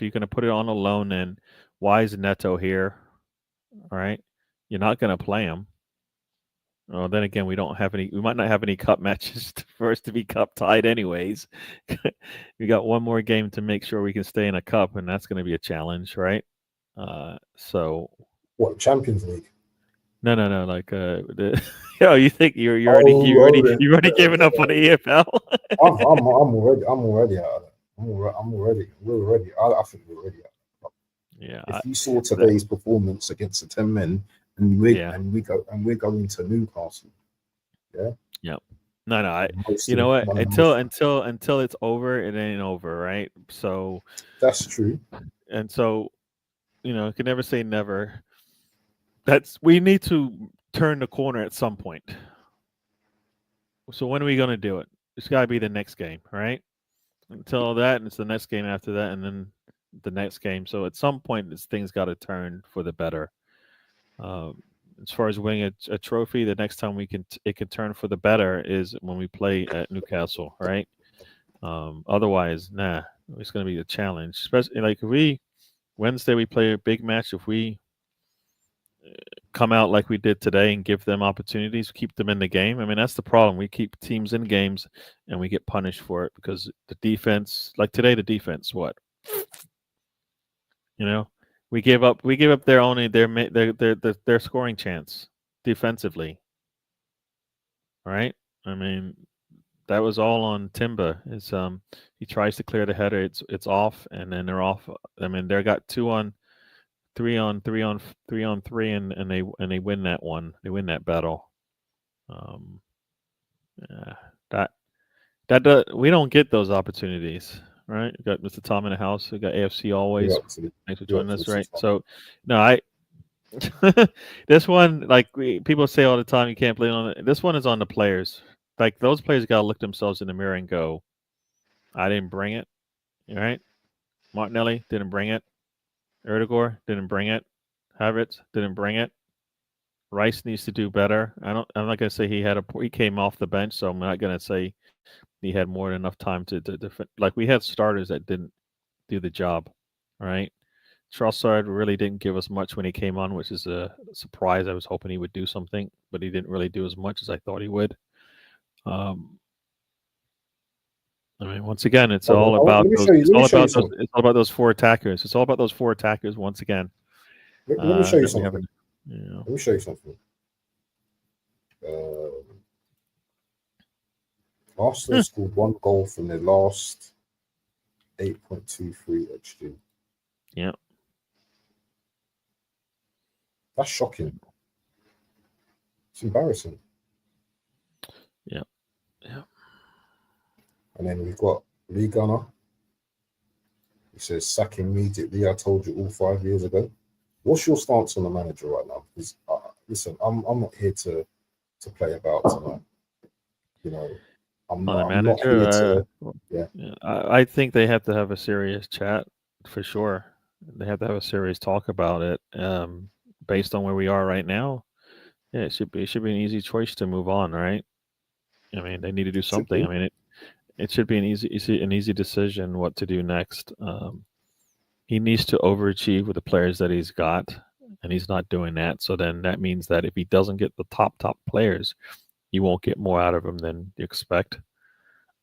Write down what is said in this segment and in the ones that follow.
you're going to put it on a loan, then why is Neto here? All right, you're not going to play him. Well, then again, we don't have any. We might not have any cup matches for us to be cup tied, anyways. We got one more game to make sure we can stay in a cup, and that's going to be a challenge, right? So What, Champions League? no. Like you think you're already Oh, you already given up on the EFL? I'm already out of that. I'm already. We're already. I think we're already out. Yeah, If you saw today's performance against the 10 men, and yeah, we're going to Newcastle, yeah, yeah. No. most You of know what? one of the most. Until it's over, it ain't over, right? So That's true. and so, you can never say never. We need to turn the corner at some point. So when are we going to do it? It's got to be the next game, right? Until that, and it's the next game after that, and then the next game. So at some point, this thing's got to turn for the better. Um, as far as winning a trophy, the next time it can turn for the better is when we play at Newcastle, right? Otherwise, nah, it's going to be a challenge. Especially like if Wednesday we play a big match. If we come out like we did today and give them opportunities, keep them in the game. I mean, that's the problem. We keep teams in games and we get punished for it because the defense, like today, the defense, what? You know, we gave up their scoring chance defensively, right? I mean, that was all on Timba. He tries to clear the header, it's off, and then they're off. I mean, they got 3 on 3, and they win that one. They win that battle. Um, yeah, we don't get those opportunities, right? We got Mr. Tom in the house. We got AFC You're always. up to the, Thanks for you're up joining to the us, right? system. So, no, this one, like people say all the time, you can't blame on it. This one is on the players. Like those players got to look themselves in the mirror and go, "I didn't bring it." All right, Martinelli didn't bring it. Erdegaard didn't bring it. Havertz didn't bring it. Rice needs to do better. I'm not gonna say he came off the bench, so I'm not gonna say he had more than enough time to defend. Like we had starters that didn't do the job, right? Trossard really didn't give us much when he came on, which is a surprise. I was hoping he would do something, but he didn't really do as much as I thought he would. Um, I mean, once again, it's all about Let me those. show you. It's Let me all show you about those. something. It's all about those four attackers. It's all about those four attackers. Once again, Let me show you that we something. haven't. You know, Let me show you something. Uh, Arsenal scored one goal from their last 8.23 XG. yeah, That's shocking. It's embarrassing. yeah, yeah. And then we've got Lee Gunner. He says, sack immediately. I told you all 5 years ago. What's your stance on the manager right now? Because listen, I'm not here to play about tonight. You know, On the I'm not here manager, to. Yeah. yeah, I think they have to have a serious chat for sure. They have to have a serious talk about it. Based on where we are right now, yeah, it should be an easy choice to move on, right? I mean, they need to do Should something. I be. mean, it should be an easy decision what to do next. He needs to overachieve with the players that he's got, and he's not doing that. So then that means that if he doesn't get the top players, you won't get more out of him than you expect.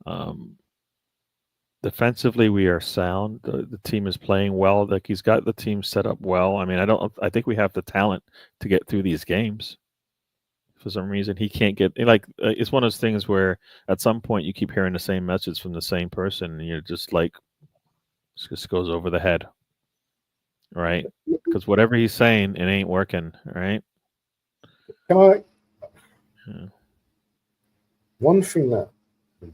Um, Defensively, we are sound. The team is playing well. Like he's got the team set up well. I mean, I don't. I think we have the talent to get through these games. For some reason, he can't get like. It's one of those things where at some point you keep hearing the same message from the same person, and you're just like, it just goes over the head, right? Because whatever he's saying, it ain't working, right? Can I? Yeah. One thing that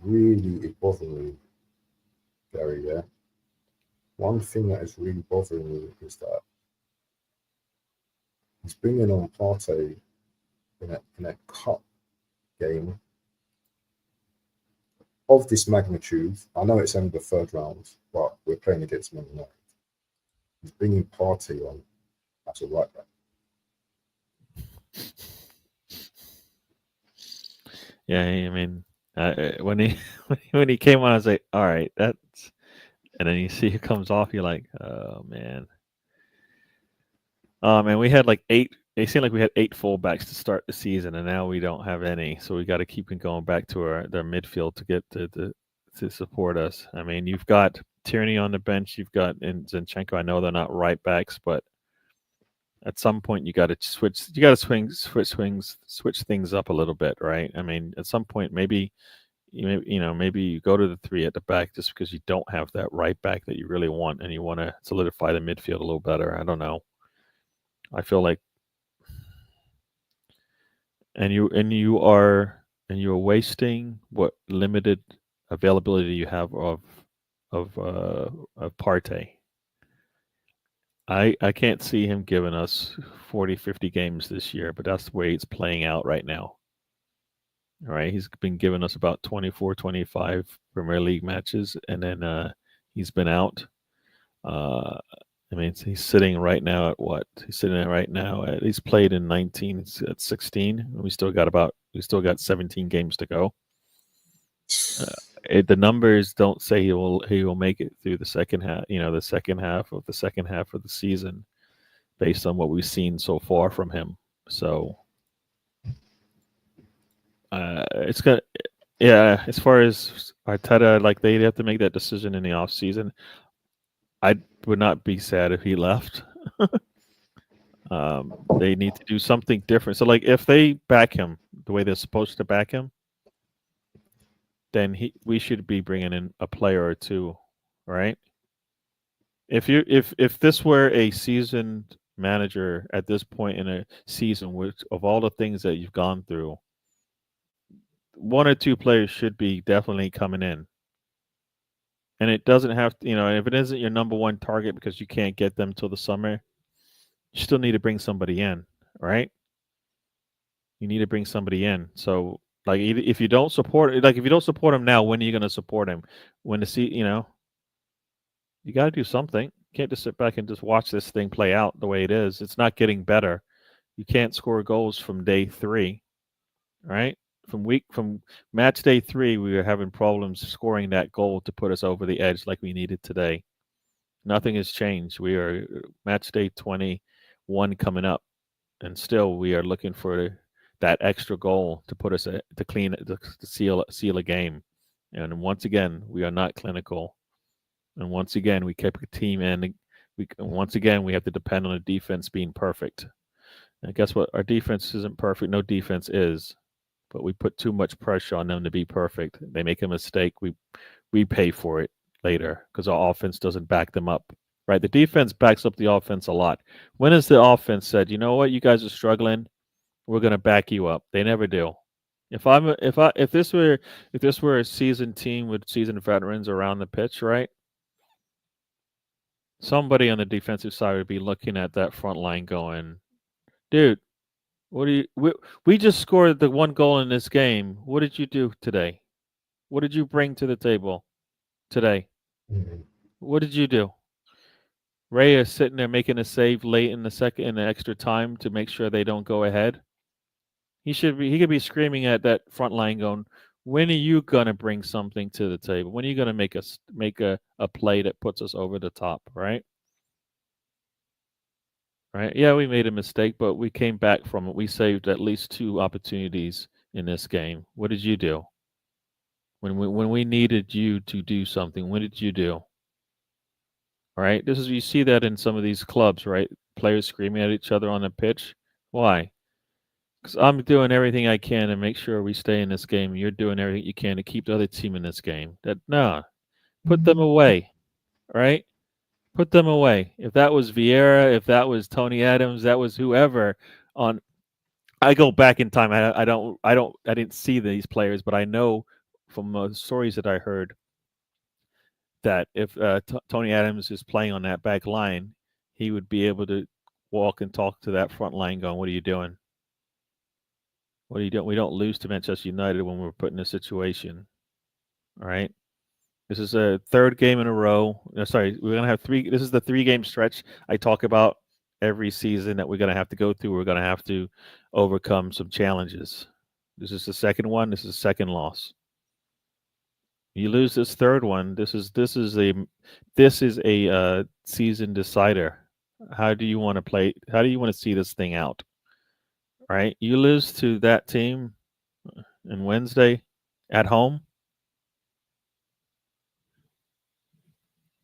really is bothering me, Gary. Yeah. One thing that is really bothering me is that he's bringing on Partey in a cup game of this magnitude. I know it's only the third round, but we're playing against Man United. He's bringing Partey on as a right back. Yeah, I mean, when he when he came on, I was like, all right, that's and then you see it comes off. You're like, oh man. And we had like eight. It seemed like we had eight fullbacks to start the season, and now we don't have any. So we got to keep going back to their midfield to get to support us. I mean, you've got Tierney on the bench. You've got and Zinchenko. I know they're not right backs, but at some point you got to switch. You got to switch things up a little bit, right? I mean, at some point maybe maybe you go to the three at the back just because you don't have that right back that you really want, and you want to solidify the midfield a little better. I don't know. I feel like, and you're wasting what limited availability you have of Partey. I can't see him giving us 40, 50 games this year, but that's the way it's playing out right now. All right, he's been giving us about 24, 25 Premier League matches, and then he's been out. Uh, I mean, he's sitting right now at what? He's sitting at right now at he's played in 19 at 16. We still got 17 games to go. The numbers don't say he will make it through the second half. The second half of the season, based on what we've seen so far from him. So it's gonna. Yeah, as far as Arteta, like they'd have to make that decision in the off season. I would not be sad if he left. They need to do something different. So, like, if they back him the way they're supposed to back him, then we should be bringing in a player or two, right? If this were a seasoned manager at this point in a season, which of all the things that you've gone through, one or two players should be definitely coming in. And it doesn't have to, if it isn't your number one target because you can't get them till the summer, you still need to bring somebody in, right? You need to bring somebody in. So, like, if you don't support him now, when are you going to support him? When you got to do something. You can't just sit back and just watch this thing play out the way it is. It's not getting better. You can't score goals from day 3, right? From match day 3, we were having problems scoring that goal to put us over the edge like we needed today. Nothing has changed. We are match day 21 coming up, and still we are looking for that extra goal to put us to seal a game. And once again, we are not clinical. And once again, we kept a team in. Once again, we have to depend on the defense being perfect. And guess what? Our defense isn't perfect. No defense is. But we put too much pressure on them to be perfect. They make a mistake. We pay for it later because our offense doesn't back them up. Right? The defense backs up the offense a lot. When has the offense said, you know what, you guys are struggling, we're going to back you up? They never do. If this were a seasoned team with seasoned veterans around the pitch, right? Somebody on the defensive side would be looking at that front line going, dude, what do you we just scored the one goal in this game. What did you do today? What did you bring to the table today? Mm-hmm. What did you do? Ray is sitting there making a save late in the extra time to make sure they don't go ahead. He could be screaming at that front line going, when are you gonna bring something to the table? When are you gonna make a play that puts us over the top, right? Right? Yeah, we made a mistake, but we came back from it. We saved at least 2 opportunities in this game. What did you do? When we needed you to do something, what did you do? Right? You see that in some of these clubs, right? Players screaming at each other on the pitch. Why? Because I'm doing everything I can to make sure we stay in this game. You're doing everything you can to keep the other team in this game. Put them away, right? Put them away. If that was Vieira, if that was Tony Adams, that was whoever. I go back in time. I didn't see these players, but I know from stories that I heard that if Tony Adams is playing on that back line, he would be able to walk and talk to that front line, going, "What are you doing? What are you doing? We don't lose to Manchester United when we're put in a situation, all right?" This is a 3rd game in a row. Sorry, we're gonna have 3. This is the 3-game stretch I talk about every season that we're gonna have to go through. We're gonna have to overcome some challenges. This is the second one. This is the second loss. You lose this third one. This is a season decider. How do you want to play? How do you want to see this thing out? Right? You lose to that team on Wednesday at home.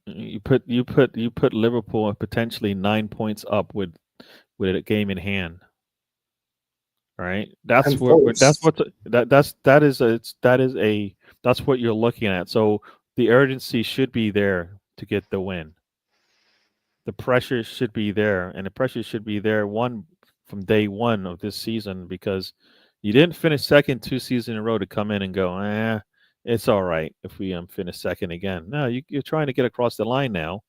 You put Liverpool potentially 9 points up with a game in hand. Right? That's And what that's Forest, what that is that's what you're looking at. So the urgency should be there to get the win. The pressure should be there, and the pressure should be there one from day one of this season because you didn't finish second 2 seasons in a row to come in and go, it's all right if we finish second again. No, you're trying to get across the line now.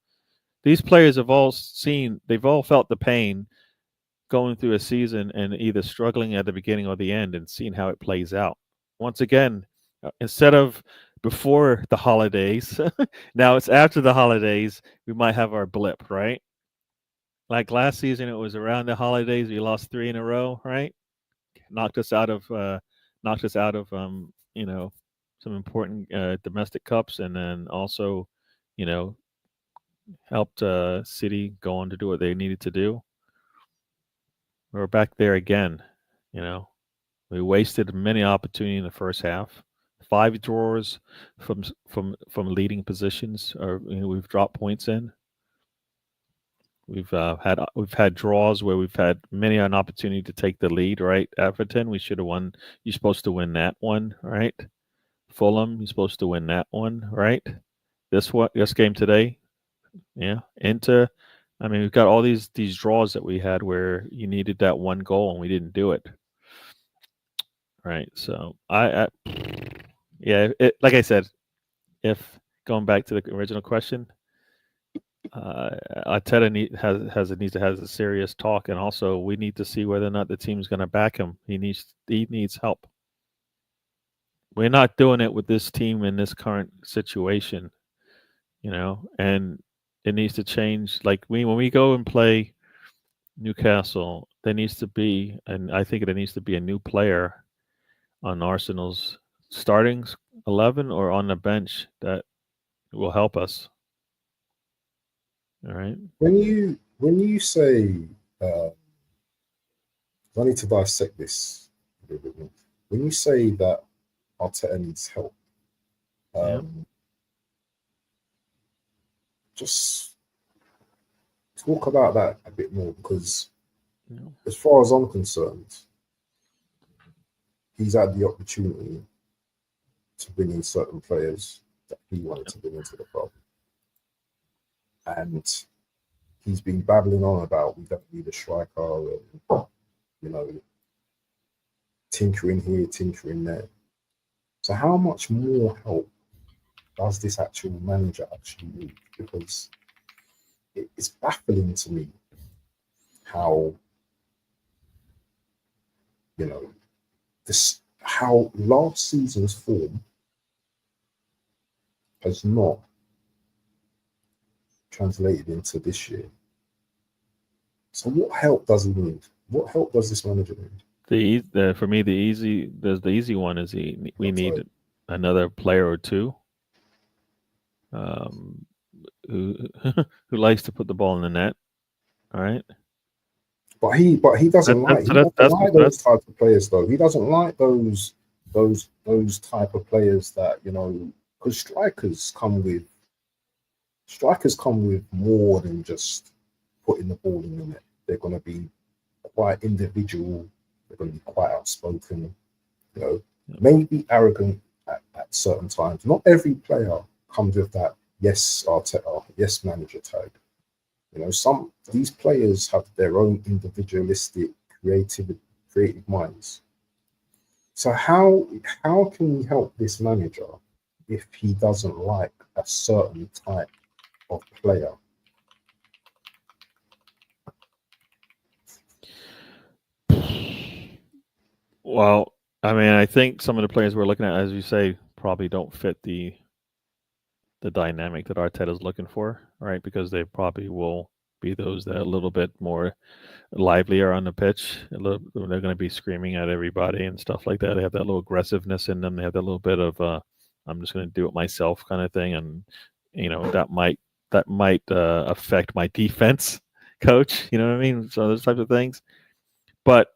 These players they've all felt the pain going through a season and either struggling at the beginning or the end and seeing how it plays out. Once again, instead of before the holidays, now it's after the holidays, we might have our blip, right? Like last season, it was around the holidays. We lost three in a row, right? Knocked us out of, knocked us out of, some important domestic cups, and then also, you know, helped City go on to do what they needed to do. We're back there again. You know, we wasted many opportunity in the first half. 5 draws from leading positions, or we've dropped points in. We've had draws where we've had many an opportunity to take the lead. Right, Everton, we should have won. You're supposed to win that one, right? Fulham, you're supposed to win that one, right? This game today, yeah. Inter, I mean, we've got all these draws that we had where you needed that one goal and we didn't do it. Right. So yeah, like I said, if going back to the original question, Arteta needs to have a serious talk, and also we need to see whether or not the team's going to back him. He needs help. We're not doing it with this team in this current situation, and it needs to change. Like when we go and play Newcastle, there needs to be, and I think there needs to be a new player on Arsenal's starting 11 or on the bench that will help us. All right. when you say, uh, I need to dissect this a little bit more. When you say that Arteta needs help, Yeah. um, just talk about that a bit more because, Yeah. as far as I'm concerned, he's had the opportunity to bring in certain players that he wanted to bring into the club, and he's been babbling on about we don't need a striker and you know tinkering here, tinkering there. So how much more help does this actual manager actually need? Because it's baffling to me how you know how last season's form has not translated into this year. So what help does he need? What help does this manager need? For me, the easy one is we That's need like, another player or two, um, who who likes to put the ball in the net. All right. but he That, doesn't that's like he that's doesn't that's like those that's type of players though. He doesn't like those type of players that because strikers come with more than just putting the ball in the net. They're going to be quite individual. They're going to be quite outspoken. Maybe arrogant at certain times. Not every player comes with that yes Arteta, yes manager tag. Some these players have their own individualistic creative minds. So how can we help this manager if he doesn't like a certain type of player? well, I mean, I think some of the players we're looking at, as you say, probably don't fit the dynamic that Arteta's looking for, right? Because they probably will be those that are a little bit more livelier on the pitch. They're going to be screaming at everybody and stuff like that. They have that little aggressiveness in them. They have that little bit of I'm just going to do it myself, kind of thing, and that might affect my defense coach. You know what I mean? So those types of things. But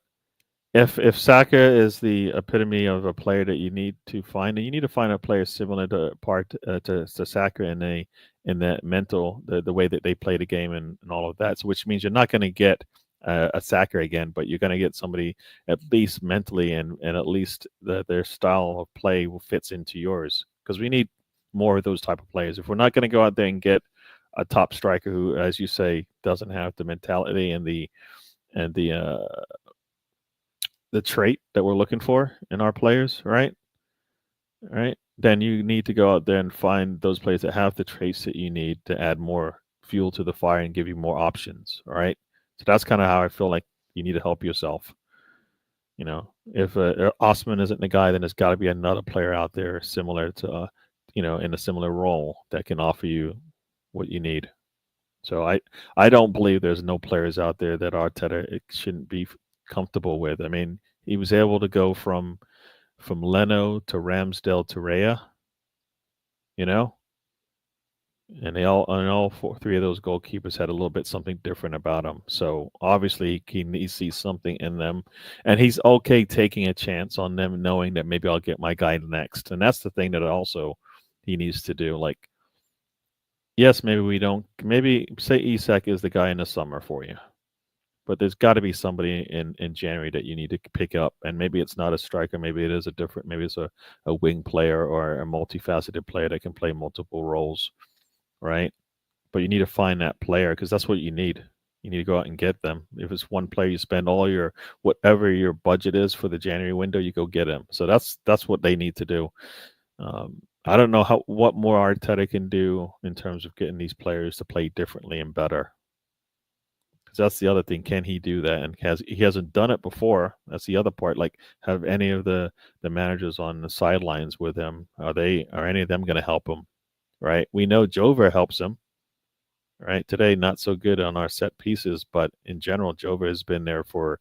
if Saka is the epitome of a player that you need to find, and you need to find a player similar to Saka in that mental the way that they play the game and all of that. So which means you're not going to get a Saka again, but you're going to get somebody at least mentally and at least their style of play fits into yours, because we need more of those type of players. If we're not going to go out there and get a top striker who, as you say, doesn't have the mentality and the trait that we're looking for in our players, right? Right. Then you need to go out there and find those players that have the traits that you need to add more fuel to the fire and give you more options. All right. So that's kind of how I feel like you need to help yourself. If Osman isn't the guy, then there's got to be another player out there similar to, in a similar role that can offer you what you need. So I don't believe there's no players out there that Arteta shouldn't be comfortable with. I mean, he was able to go from Leno to Ramsdale to Raya, you know, and all three of those goalkeepers had a little bit something different about them. So obviously he sees something in them, and he's okay taking a chance on them, knowing that maybe I'll get my guy next. And that's the thing that also he needs to do. Like, yes, maybe we don't. Maybe say Isak is the guy in the summer for you. But there's got to be somebody in January that you need to pick up, and maybe it's not a striker, maybe it is maybe it's a wing player or a multifaceted player that can play multiple roles, right? But you need to find that player, because that's what you need. You need to go out and get them. If it's one player, you spend all your whatever your budget is for the January window, you go get him. So that's what they need to do. I don't know what more Arteta can do in terms of getting these players to play differently and better. That's the other thing. Can he do that? And he hasn't done it before. That's the other part. Like, have any of the managers on the sidelines with him? Are any of them going to help him? Right. We know Jover helps him. Right. Today, not so good on our set pieces, but in general, Jover has been there for,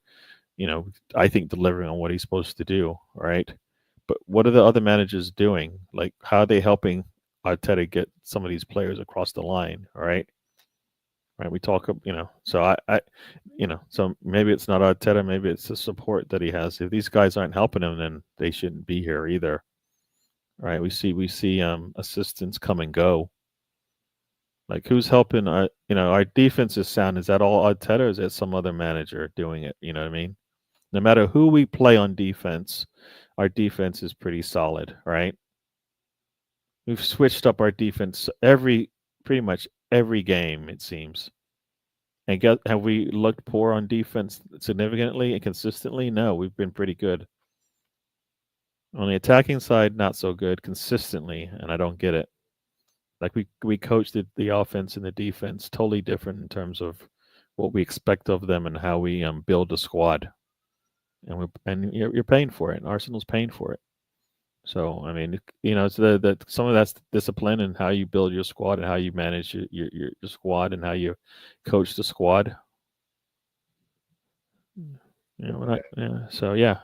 I think delivering on what he's supposed to do. Right. But what are the other managers doing? Like, how are they helping Arteta get some of these players across the line? All right. Right, we talk, so so maybe it's not Arteta, maybe it's the support that he has. If these guys aren't helping him, then they shouldn't be here either. Right, we see assistants come and go. Like, who's helping our defense is sound. Is that all Arteta, or is that some other manager doing it? You know what I mean? No matter who we play on defense, our defense is pretty solid, right? We've switched up our defense pretty much every game, it seems. And have we looked poor on defense significantly and consistently? No, we've been pretty good. On the attacking side, not so good consistently, and I don't get it. Like, we coached the offense and the defense totally different in terms of what we expect of them and how we build a squad. And you're paying for it. Arsenal's paying for it. So I mean, it's some of that's discipline and how you build your squad and how you manage your squad and how you coach the squad. So yeah.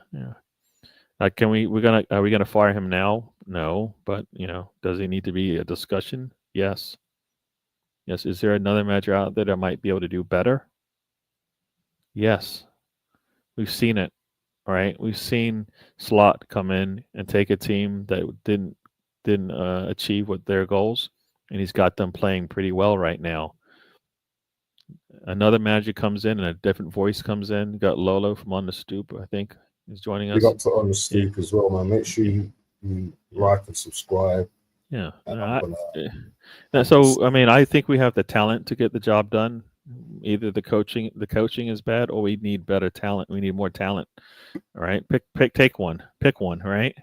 Are we gonna fire him now? No, but does he need to be a discussion? Yes. Yes. Is there another manager out there that might be able to do better? Yes. We've seen it. All right, we've seen Slot come in and take a team that didn't achieve what their goals, and he's got them playing pretty well right now. Another manager comes in, and a different voice comes in. Got Lolo from On the Stoop, I think, is joining us. Big up to On the Stoop as well, man. Make sure you like and subscribe. Yeah. So I mean, I think we have the talent to get the job done. Either the coaching is bad, or we need better talent. We need more talent. All right, pick one. Pick one. Right.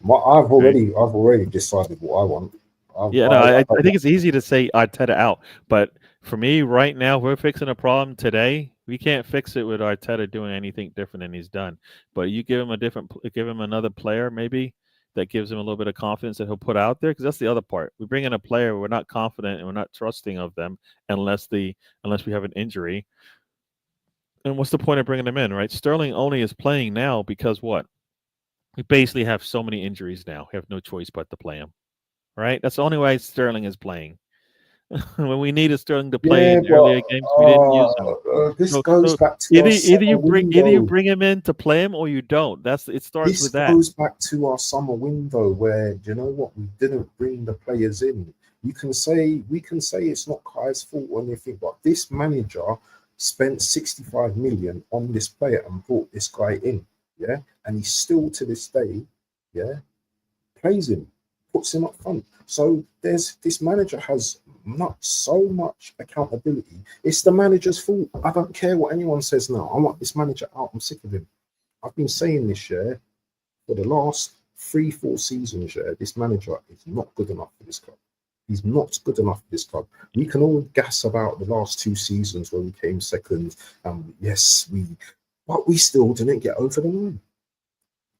I've already decided what I want. I think it's easy to say Arteta out, but for me, right now, we're fixing a problem today. We can't fix it with Arteta doing anything different than he's done. But you give him another player, maybe that gives him a little bit of confidence that he'll put out there, because that's the other part. We bring in a player, we're not confident and we're not trusting of them unless we have an injury. And what's the point of bringing them in, right? Sterling only is playing now because what? We basically have so many injuries now. We have no choice but to play him. Right? That's the only way Sterling is playing. When we needed Sterling to play Yeah, in but earlier games, we didn't use him. this So, goes so back to our summer either you window. bring him in to play him or you don't. It starts This with that. goes back to our summer window where, you know what, we didn't bring the players in. We can say it's not Kai's fault or anything, but this manager spent 65 million on this player and brought this guy in. Yeah. And he still to this day, yeah, plays him, puts him up front. So there's this manager has not so much accountability. It's the manager's fault. I don't care what anyone says now. I want this manager out. I'm sick of him. I've been saying this year for the last 3, 4 seasons. Yeah, this manager is not good enough for this club. He's not good enough for this club. We can all gas about the last 2 seasons where we came second, and yes, but we still didn't get over the line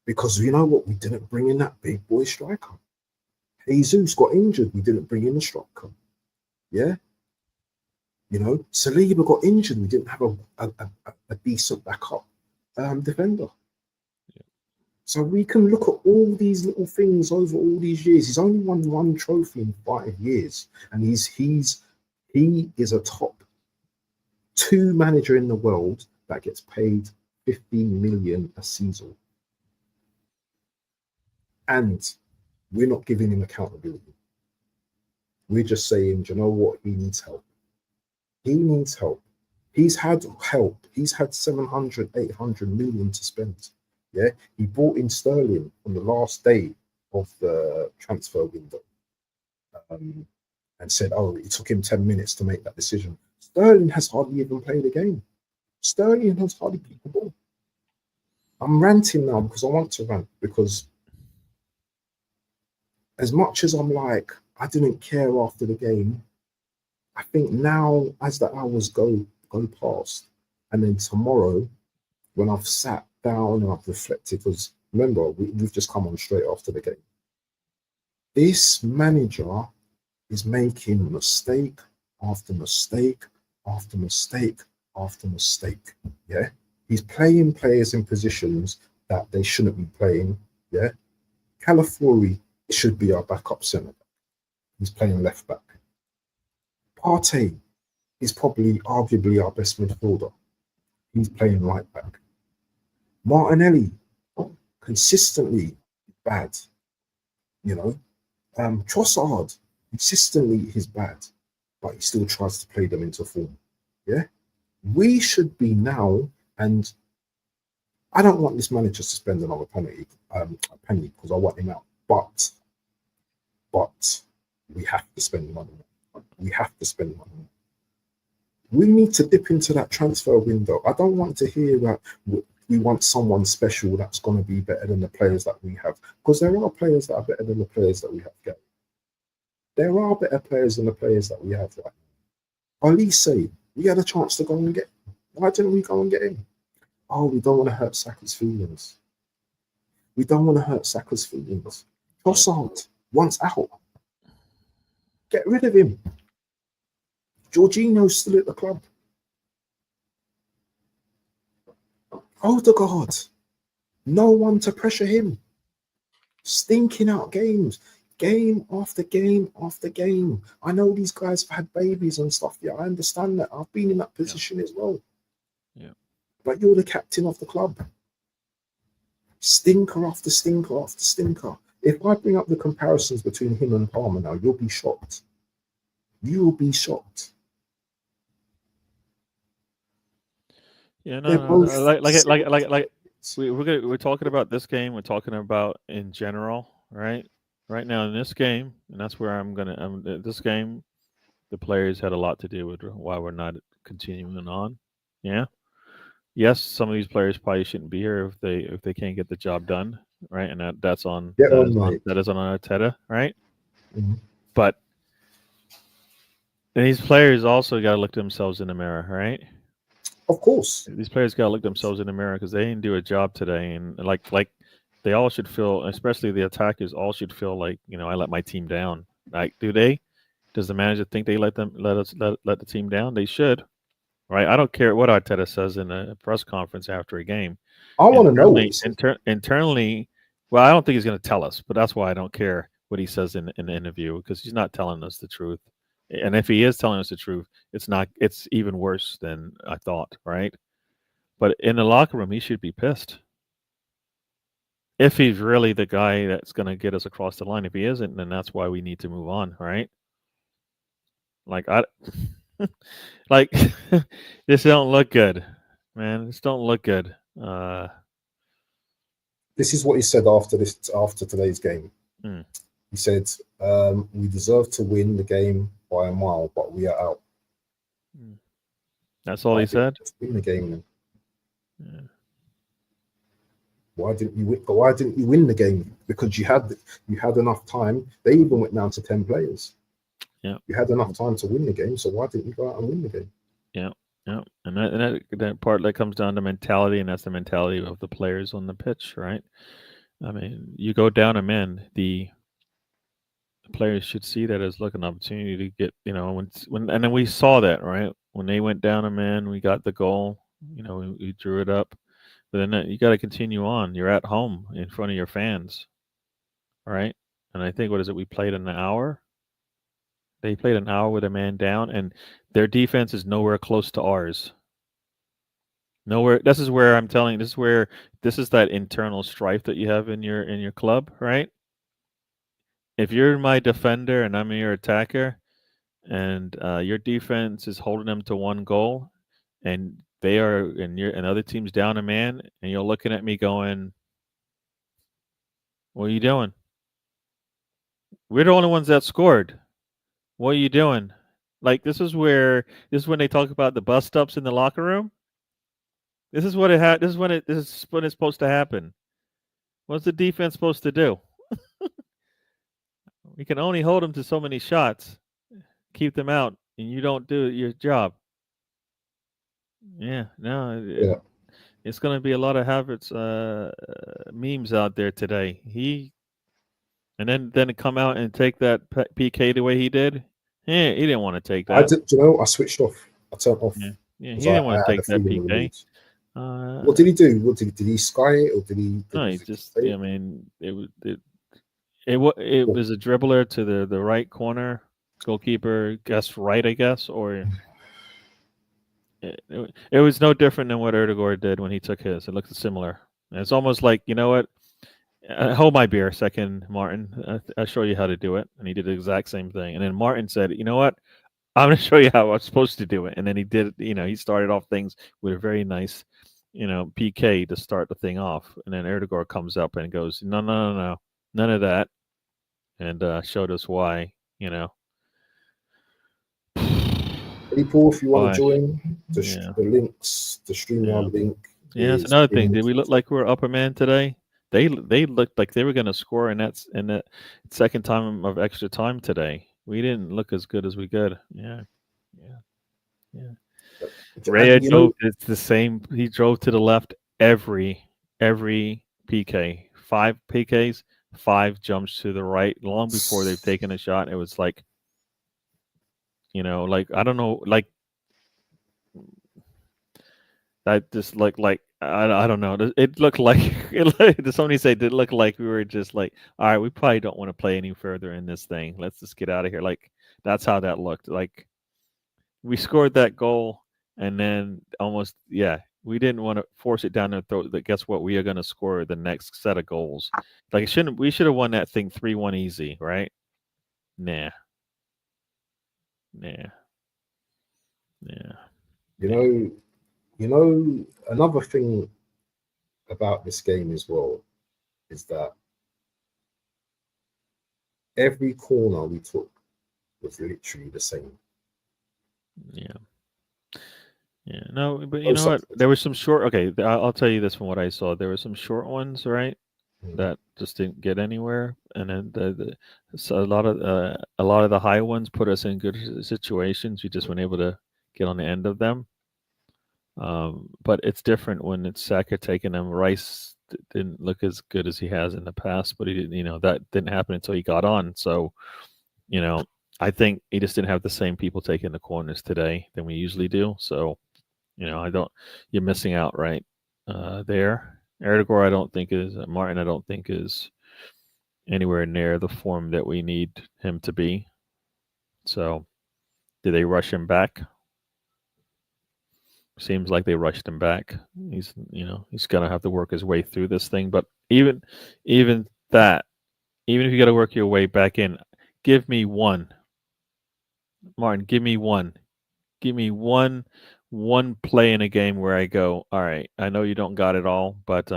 because you know what? We didn't bring in that big boy striker. Jesus got injured. We didn't bring in a striker. Yeah, you know, Saliba got injured. We didn't have a decent backup defender. So we can look at all these little things over all these years. He's only won 1 trophy in 5 years, and he is a top 2 manager in the world that gets paid 15 million a season, and we're not giving him accountability. We're just saying, you know what, he needs help. He needs help. He's had help. He's had 700, 800 million to spend. Yeah, he brought in Sterling on the last day of the transfer window, and said, "Oh, it took him 10 minutes to make that decision." Sterling has hardly even played a game. Sterling has hardly played the ball. I'm ranting now because I want to rant, because as much as I'm like, I didn't care after the game, I think now as the hours go past, and then tomorrow when I've sat down and I've reflected, because remember, we've just come on straight after the game. This manager is making mistake after mistake after mistake after mistake. Yeah, he's playing players in positions that they shouldn't be playing. Yeah, Calafiori should be our backup centre. He's playing left back. Partey is probably arguably our best midfielder. He's playing right back. Martinelli consistently bad. You know, Trossard consistently is bad, but he still tries to play them into form. Yeah, we should be now, and I don't want this manager to spend another penny because I want him out. But we have to spend money. We have to spend money. We need to dip into that transfer window. I don't want to hear that we want someone special that's going to be better than the players that we have, because there are players that are better than the players that we have. There are better players than the players that we have right now. Olise, we had a chance to go and get him. Why didn't we go and get him? Oh, we don't want to hurt Saka's feelings. We don't want to hurt Saka's feelings. Trossard, once out. Get rid of him. Jorginho's still at the club. Odegaard, no one to pressure him. Stinking out games, game after game after game. I know these guys have had babies and stuff. Yeah, I understand that. I've been in that position as well. Yeah. But you're the captain of the club. Stinker after stinker after stinker. If I bring up the comparisons between him and Palmer now, you'll be shocked. You'll be shocked. Yeah, They're no, both we're talking about this game. We're talking about in general, right? Right now in this game, and that's where this game, the players had a lot to do with why we're not continuing on. Yeah. Yes, some of these players probably shouldn't be here if they can't get the job done, right? And that's on Get on, mate. that is on Arteta, right? Mm-hmm. But these players also got to look themselves in the mirror, right? Of course. These players got to look themselves in the mirror because they didn't do a job today, and like they all should feel, especially the attackers, all should feel like, I let my team down. Like, do they? Does the manager think they let the team down? They should, right? I don't care what Arteta says in a press conference after a game. I want to know what he says. Internally, Well, I don't think he's going to tell us, but that's why I don't care what he says in the interview because he's not telling us the truth. And if he is telling us the truth, it's not. It's even worse than I thought, right? But in the locker room, he should be pissed. If he's really the guy that's going to get us across the line. If he isn't, then that's why we need to move on, right? Like I, like this don't look good, man. This don't look good. This is what he said after today's game. Hmm. He said, "We deserve to win the game by a mile, but we are out." That's all Why he didn't said. you just win the game then? Yeah. Why didn't you win? But why didn't you win the game? Because you had enough time. They even went down to 10 players. Yeah. You had enough time to win the game. So why didn't you go out and win the game? Yeah, yeah, and that part that comes down to mentality, and that's the mentality of the players on the pitch, right? I mean, you go down a man, the players should see that as like an opportunity to get, when and then we saw that, right? When they went down a man, we got the goal, we drew it up, but then you got to continue on. You're at home in front of your fans, right? And I think what is it? We played an hour. They played an hour with a man down, and their defense is nowhere close to ours. Nowhere. This is where I'm telling. This is that internal strife that you have in your club, right? If you're my defender and I'm your attacker, and your defense is holding them to one goal, and and other teams down a man, and you're looking at me going, "What are you doing? We're the only ones that scored. What are you doing?" Like this is when they talk about the bust ups in the locker room. This is what it had. This is when it's supposed to happen. What's the defense supposed to do? We can only hold them to so many shots, keep them out, and you don't do your job. Yeah, no, Yeah, it's going to be a lot of Havertz memes out there today. And then to come out and take that PK the way he did. Yeah, he didn't want to take I that. did. You know, I switched off. I turned off Yeah, yeah, he because I didn't want to had a take that feeling we would PK. lose. What did he do? Did he sky it or No, he was it just. say I mean, it it? was a dribbler to the right corner. Goalkeeper guessed right, I guess, or it was no different than what Erdegaard did when he took his. It looked similar. And it's almost like, you know what? Hold my beer a second, Martin. I'll show you how to do it. And he did the exact same thing. And then Martin said, you know what? I'm going to show you how I'm supposed to do it. And then he did, he started off things with a very nice, PK to start the thing off. And then Erdegaard comes up and goes, no, no, no, no, none of that. And showed us why, People, if you want to why. join, Yeah. the links, the Yeah. StreamYard link Yeah, that's is another thing. pinned. Did we look like we were upper man today? They looked like they were going to score in that second time of extra time today. We didn't look as good as we could. Yeah, yeah, yeah. Raya And you drove. know, It's the same. He drove to the left every PK. 5 PKs, 5 jumps to the right. Long before they've taken a shot, it was like, like I don't know, like that just looked like I don't know. It looked like somebody said it looked like we were just like, all right, we probably don't want to play any further in this thing. Let's just get out of here. Like that's how that looked. Like we scored that goal, and then almost we didn't want to force it down their throat. But guess what? We are going to score the next set of goals. Like it shouldn't. We should have won that thing 3-1 easy, right? Nah, nah, yeah, you yeah, know, another thing about this game as well is that every corner we took was literally the same. yeah. Yeah, no, but you No know what? substance. There was some short. Okay, I'll tell you this from what I saw. There were some short ones, right, Mm. that just didn't get anywhere, and then so a lot of the high ones put us in good situations. We just weren't able to get on the end of them. But it's different when it's Saka taking them. Rice didn't look as good as he has in the past, but he didn't. That didn't happen until he got on. So you know, I think he just didn't have the same people taking the corners today than we usually do. So I don't. You're missing out right there. Erdogan, I don't think is Martin. I don't think is anywhere near the form that we need him to be. So, did they rush him back? Seems like they rushed him back. He's gonna have to work his way through this thing. But even that, even if you got to work your way back in, give me one, Martin. Give me one play in a game where I go, all right. I know you don't got it all, but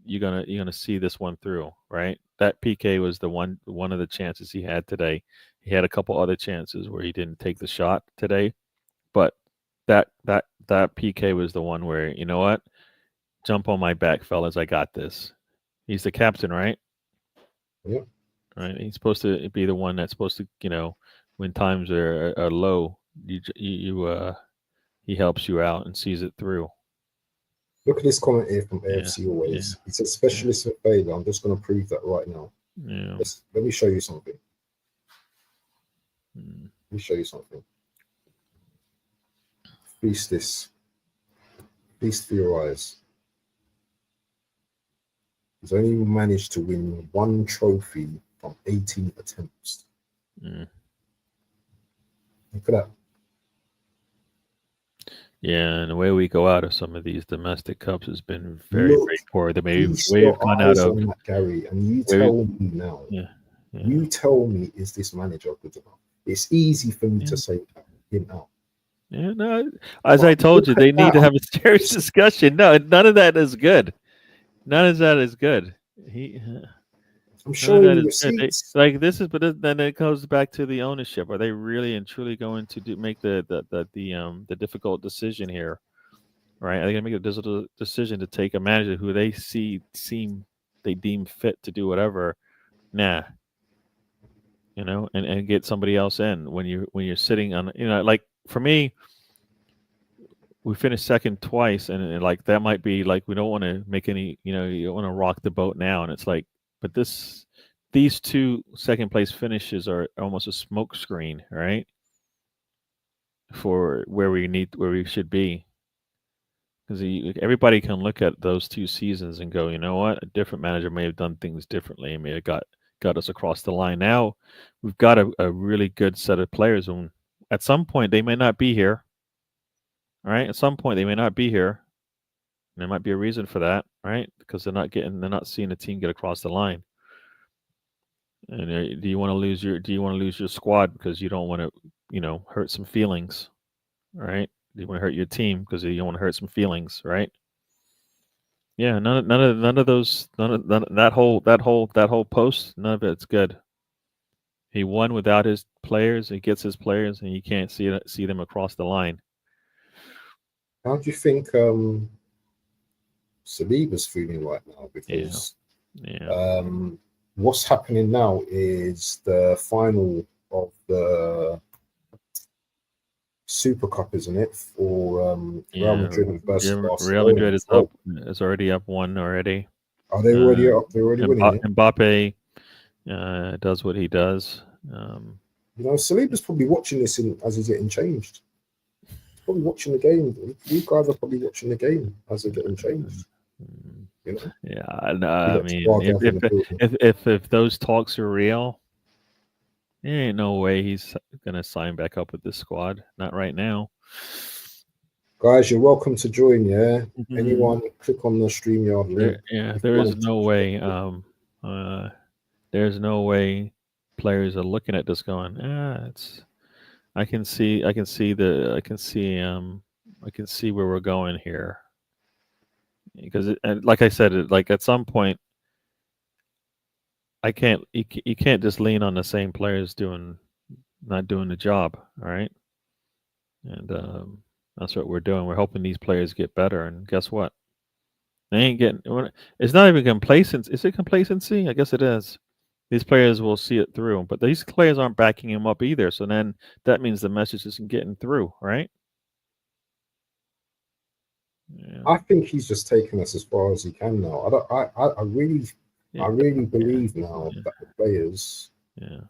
you're gonna see this one through, right? That PK was one of the chances he had today. He had a couple other chances where he didn't take the shot today, but that PK was the one where you know what? Jump on my back, fellas. I got this. He's the captain, right? Yeah. Right. He's supposed to be the one that's supposed to, when times are low, he helps you out and sees it through. Look at this comment here from Yeah. AFC Yeah. Always. He said Yeah. specialist at failure. I'm just going to prove that right now. Yeah. Let me show you something. Mm. Let me show you something. Feast this. Feast for your eyes. He's only managed to win one trophy from 18 attempts. Mm. Look at that. Yeah, and the way we go out of some of these domestic cups has been very, Look, very poor. The feast way we've your gone out eyes of on that, Gary, and you where, tell me now. yeah, yeah, You tell me, is this manager good enough? It's easy for me to say him out. yeah. No, as But I told you, look at they need to that. have a serious discussion. No, none of that is good. None of that is good. I'm None of showing that you is good. receipts. Like this is, but then it goes back to the ownership. Are they really and truly going to make the difficult decision here? Right? Are they going to make a difficult decision to take a manager who they deem fit to do whatever? Nah, and get somebody else in when you're sitting on, like for me, we finished second twice, and like that might be like we don't want to make any, you don't want to rock the boat now, and it's like, but these two second place finishes are almost a smoke screen, right, for where we should be, because everybody can look at those two seasons and go, you know what, a different manager may have done things differently and may have got us across the line. Now we've got a really good set of players, and at some point they may not be here. All right, at some point they may not be here. And there might be a reason for that, right? Because they're not seeing the team get across the line. And do you want to lose your squad because you don't want to, hurt some feelings, right? Do you want to hurt your team because you don't want to hurt some feelings, right? Yeah, none of those, that whole post, none of it's good. He won without his players. He gets his players, and you can't see them across the line. How do you think Saliba's feeling right now? Because Yeah. what's happening now is the final of the Super Cup, isn't it? For Real Yeah, Madrid versus Real Barcelona Madrid as well. is already up one already. Are they already up? They're already winning it. Mbappe does what he does. You know, Saliba's probably watching this as he's getting changed. He's probably watching the game. You guys are probably watching the game as they're getting changed. You know? Yeah, no, You I got mean, Spark out in the building. if those talks are real, there ain't no way he's gonna sign back up with this squad. Not right now. Guys, you're welcome to join. Yeah, Mhm. anyone, click on the StreamYard link. If you There is want no way. There's no way players are looking at this going, it's. I can see where we're going here, because like I said, like at some point, you can't just lean on the same players not doing the job. All right, and that's what we're doing. We're hoping these players get better, and guess what? They ain't getting. It's not even complacency. Is it complacency? I guess it is. These players will see it through, but these players aren't backing him up either. So then that means the message isn't getting through, right? Yeah. I think he's just taken us as far as he can now. I really Yeah. believe now that the players Yeah.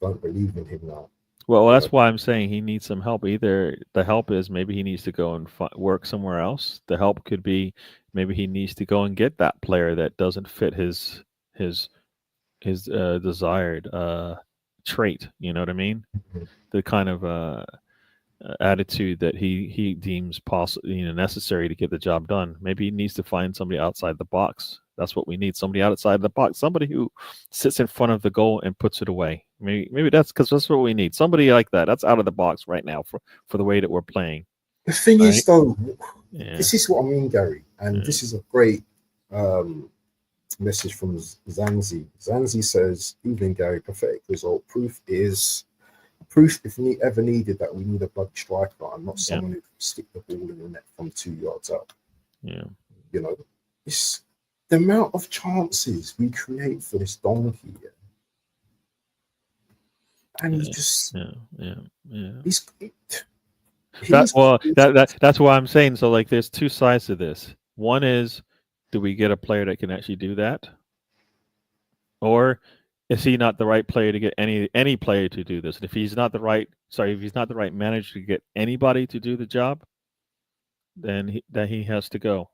don't believe in him now. Well, You know, that's why I'm saying he needs some help. Either the help is maybe he needs to go and work somewhere else. The help could be maybe he needs to go and get that player that doesn't fit his his desired trait. You know what I mean? The kind of attitude that he deems possible, necessary to get the job done. Maybe he needs to find somebody outside the box. That's what we need. Somebody outside the box. Somebody who sits in front of the goal and puts it away. Maybe that's because that's what we need. Somebody like that. That's out of the box right now for the way that we're playing. the thing is, Right? though, Yeah. this is what I mean, Gary, and Yeah. this is a great message from Zanzi. Zanzi says, "Evening, Gary. Pathetic result. Proof if we ever needed that we need a bloody striker and not Yeah. someone who can stick the ball in the net from 2 yards out. Yeah. You know, it's the amount of chances we create for this donkey, and he Yeah. just Yeah. Yeah. Yeah. he's That he's well, that's why I'm saying. So like, there's two sides to this. One is, do we get a player that can actually do that, or is he not the right player to get any player to do this? And if he's not the right, sorry, if he's not the right manager to get anybody to do the job, then he has to go,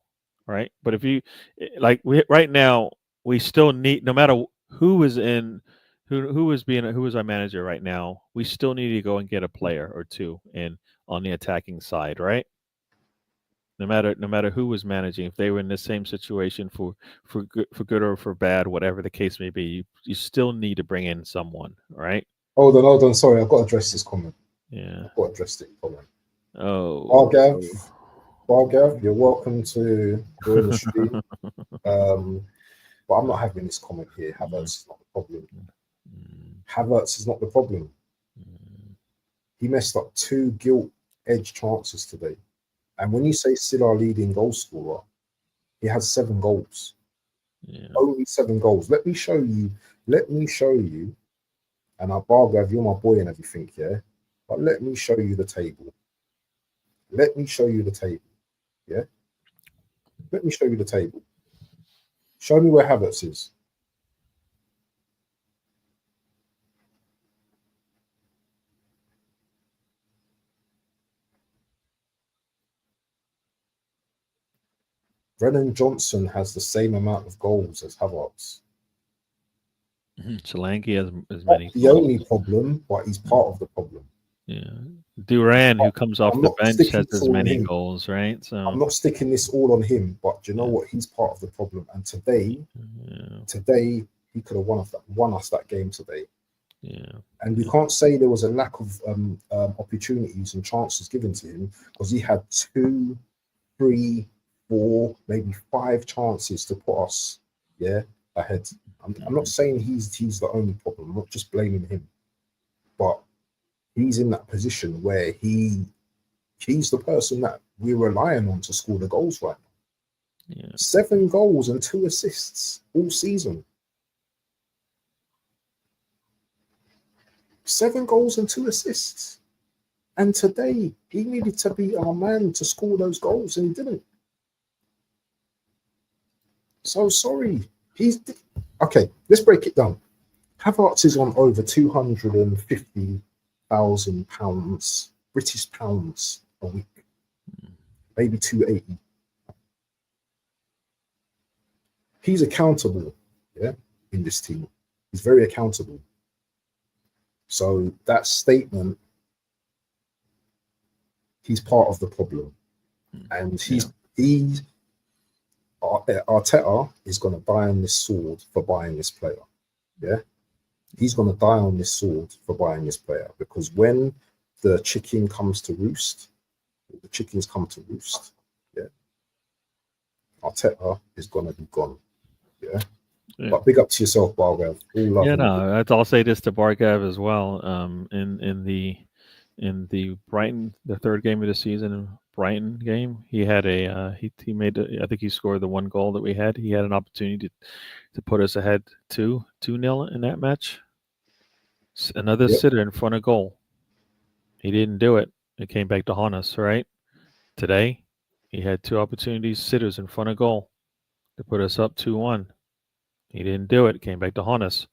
right? But if you like we right now, we still need no matter who is in who is our manager right now, we still need to go and get a player or two in on the attacking side, right? No matter who was managing, if they were in the same situation for good or for bad, whatever the case may be, you still need to bring in someone, right? hold on, sorry, I've got to address this comment. Yeah. I've got to address it comment. Oh. Bargav, you're welcome to join the stream. But I'm not having this comment here. Havertz is not the problem. Havertz is not the problem. He messed up 2 gilt edge chances today. And when you say still our leading goal scorer, he has 7 goals. Yeah. Only 7 goals. Let me show you. And I'll Bargav, you're my boy and everything, yeah? But let me show you the table. Let me show you the table. Yeah? Let me show you the table. Show me where Havertz is. Brennan Johnson has the same amount of goals as Havertz. Solanke has as Not many the goals. only problem, but he's part of the problem. Yeah. Duran, who comes off I'm the not bench, sticking has this as all on many him. goals, right? I'm So not sticking this all on him, but do you know Yeah. what? He's part of the problem. And today yeah, he could have won us that game today. yeah, And we can't say there was a lack of opportunities and chances given to him, because he had 2, 3, 4, maybe 5 chances to put us, ahead. I'm not saying he's the only problem. I'm not just blaming him, but he's in that position where he's the person that we're relying on to score the goals right now. yeah. 7 goals and 2 assists all season. 7 goals and 2 assists. And today he needed to be our man to score those goals, and he didn't. So sorry. Okay. Let's break it down. Havertz is on over £250,000 British pounds a week, maybe 280. He's accountable, in this team. He's very accountable. So that statement, he's part of the problem, and Arteta is going to die on this sword for buying this player. Yeah, he's going to die on this sword for buying this player, because when the chickens come to roost, Arteta is going to be gone. Yeah. But big up to yourself, Bargav. All love. Yeah, no, I'll say this to Bargav as well. In the Brighton, the third game of the season, Brighton game, he had he made I think he scored the 1 goal that we had. He had an opportunity to put us ahead 2-0 in that match. Another sitter in front of goal. He didn't do it. It came back to haunt us, right? Today, he had 2 opportunities, sitters in front of goal to put us up 2-1. He didn't do it. It came back to haunt us.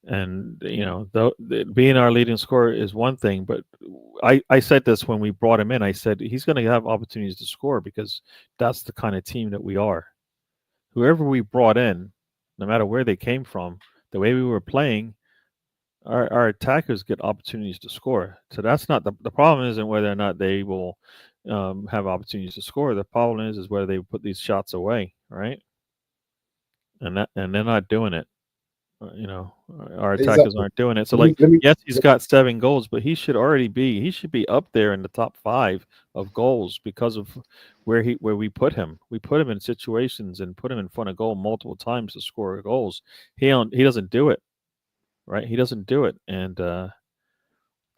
And being our leading scorer is one thing, but I said this when we brought him in. I said he's going to have opportunities to score because that's the kind of team that we are. Whoever we brought in, no matter where they came from, the way we were playing, our attackers get opportunities to score. So that's not the problem. Isn't whether or not they will have opportunities to score. The problem is whether they put these shots away, right? And they're not doing it. Our attackers Exactly. aren't doing it. So, Let me, like, let me, yes, he's got 7 goals, but he should be up there in the top 5 of goals because of where we put him. We put him in situations and put him in front of goal multiple times to score goals. He doesn't do it, right? He doesn't do it, and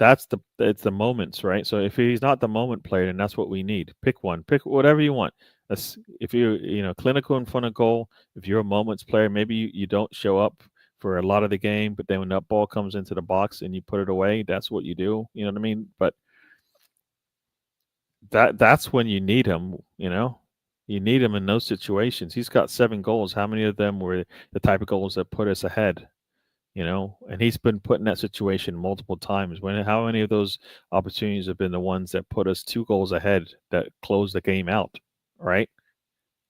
it's the moments, right? So if he's not the moment player, then that's what we need. Pick one, pick whatever you want. If you're clinical in front of goal. If you're a moments player, maybe you don't show up for a lot of the game, but then when that ball comes into the box and you put it away, that's what you do. You know what I mean? But that's when you need him. You need him in those situations. He's got 7 goals. How many of them were the type of goals that put us ahead? And he's been put in that situation multiple times. How many of those opportunities have been the ones that put us 2 goals ahead that close the game out, right?